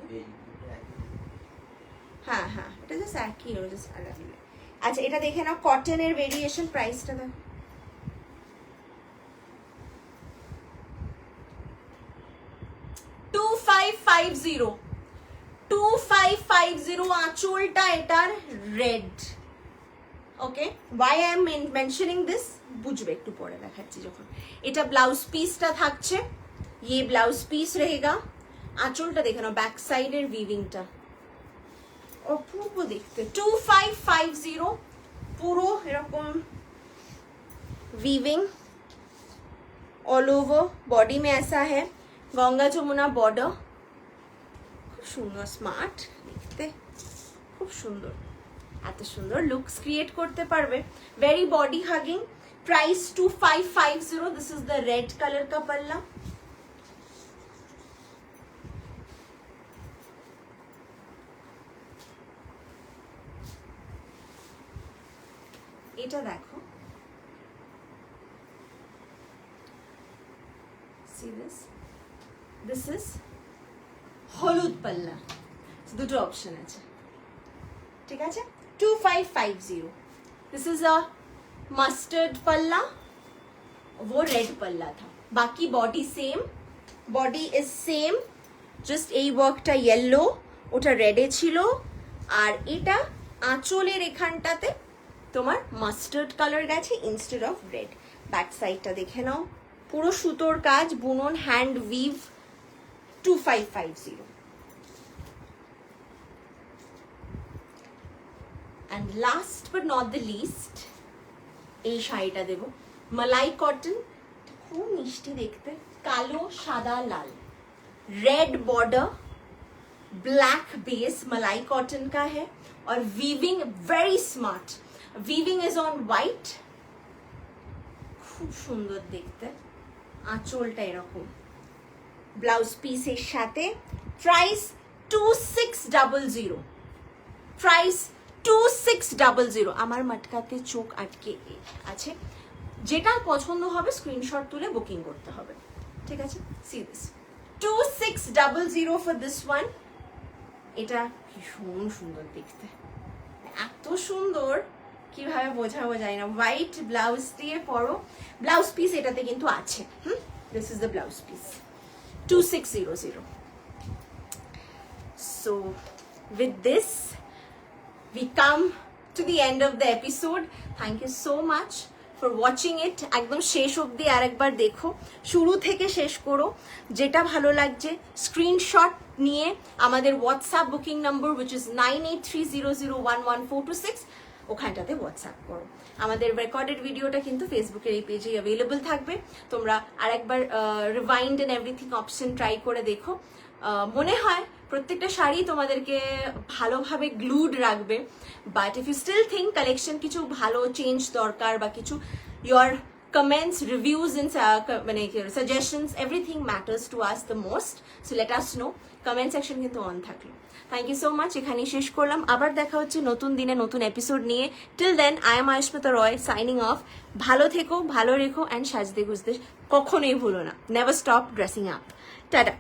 হ্যাঁ হ্যাঁ, এটা জাস্ট একই, জাস্ট আলাদা। আচ্ছা, এটা দেখে নাও, কটনের ভেরিয়েশন। প্রাইসটা দেখো, 2550 আঁচলটা এটার red. Okay, why I am mentioning this বুঝবে একটু পরে, দেখাচ্ছি যখন। এটা ব্লাউজ পিসটা থাকছে, ये ব্লাউজ পিস रहेगा। আঁচলটা দেখে নাও, ব্যাক সাইডের উইভিংটা অপূর্ব দেখতে। 2550 পুরো এরকম वीविंग ऑल ओवर, बॉडी में ऐसा है गंगा যমুনা बॉर्डर। খুব সুন্দর, স্মার্ট দেখতে, খুব সুন্দর, এত সুন্দর লুকস ক্রিয়েট করতে পারবে। Very body hugging. Price 2550। This is the red colour का पल्ला। এটা দেখো, see this, this is হলুদ পাল্লা। দুটো অপশন আছে, ঠিক আছে। 2550। दिस इज अ मस्टर्ड पल्ला, वो रेड पल्ला था। बाकी body same, body is same, just এই ওয়ার্কটা ইয়েলো, ওটা রেডে ছিল। আর এটা আঁচলের এখানটাতে তোমার মাস্টার্ড কালার গেছে ইনস্টেড অফ রেড। ব্যাক সাইডটা দেখে নাও, পুরো সুতোর কাজ, বুনন, hand we've. 2550। and last but not the least এই শাড়িটা দেব, মালাই কটন। খুব মিষ্টি দেখতে, কালো সাদা লাল, रेड बॉर्डर, ब्लैक बेस, मलाई कॉटन का है। और weaving very smart, weaving is on white. খুব সুন্দর দেখতে, আঁচলটা এরকম, ব্লাউজ পিসের সাথে। প্রাইস 2600। প্রাইস 2600। আমার মটকাতে চোখ আটকে আছে, যেটা পছন্দ হবে স্ক্রিনশট তুলে বুকিং করতে হবে, ঠিক আছে। C this 2600 for this one. এটা ভীষণ সুন্দর দেখতে, এত সুন্দর কিভাবে বোঝাবো যায় না। হোয়াইট ব্লাউজ দিয়ে পরো, ব্লাউজ পিস এটাতে কিন্তু আছে। This is the blouse piece. 2600। So with this we come to the end of the episode. Thank you so much for watching it. একদম শেষ অবধি আরেকবার দেখো, শুরু থেকে শেষ করো। যেটা ভালো লাগছে স্ক্রিনশট নিয়ে আমাদের WhatsApp booking number which is 9830011426 ওখানটাতে হোয়াটসঅ্যাপ করো। আমাদের রেকর্ডেড ভিডিওটা কিন্তু ফেসবুকের এই পেজে অ্যাভেলেবল থাকবে। তোমরা আরেকবার rewind and everything option try করে দেখো। মনে হয় প্রত্যেকটা শাড়ি তোমাদেরকে ভালোভাবে গ্লুড রাখবে, but if you still think collection কিছু ভালো চেঞ্জ দরকার বা কিছু, ইয়োর কমেন্টস, রিভিউজ এন্ড মানে suggestions, everything matters to us the most. So let us know. Comment section কিন্তু অন থাকলো। Thank you so much. এখানেই শেষ করলাম, আবার দেখা হচ্ছে নতুন দিনে নতুন এপিসোড নিয়ে। Till then I am Ayushmita Roy signing off. ভালো থেকো, ভালো রেখো, অ্যান্ড সাজতে গুজতে কখনোই ভুলো না। Never stop dressing up. Tata.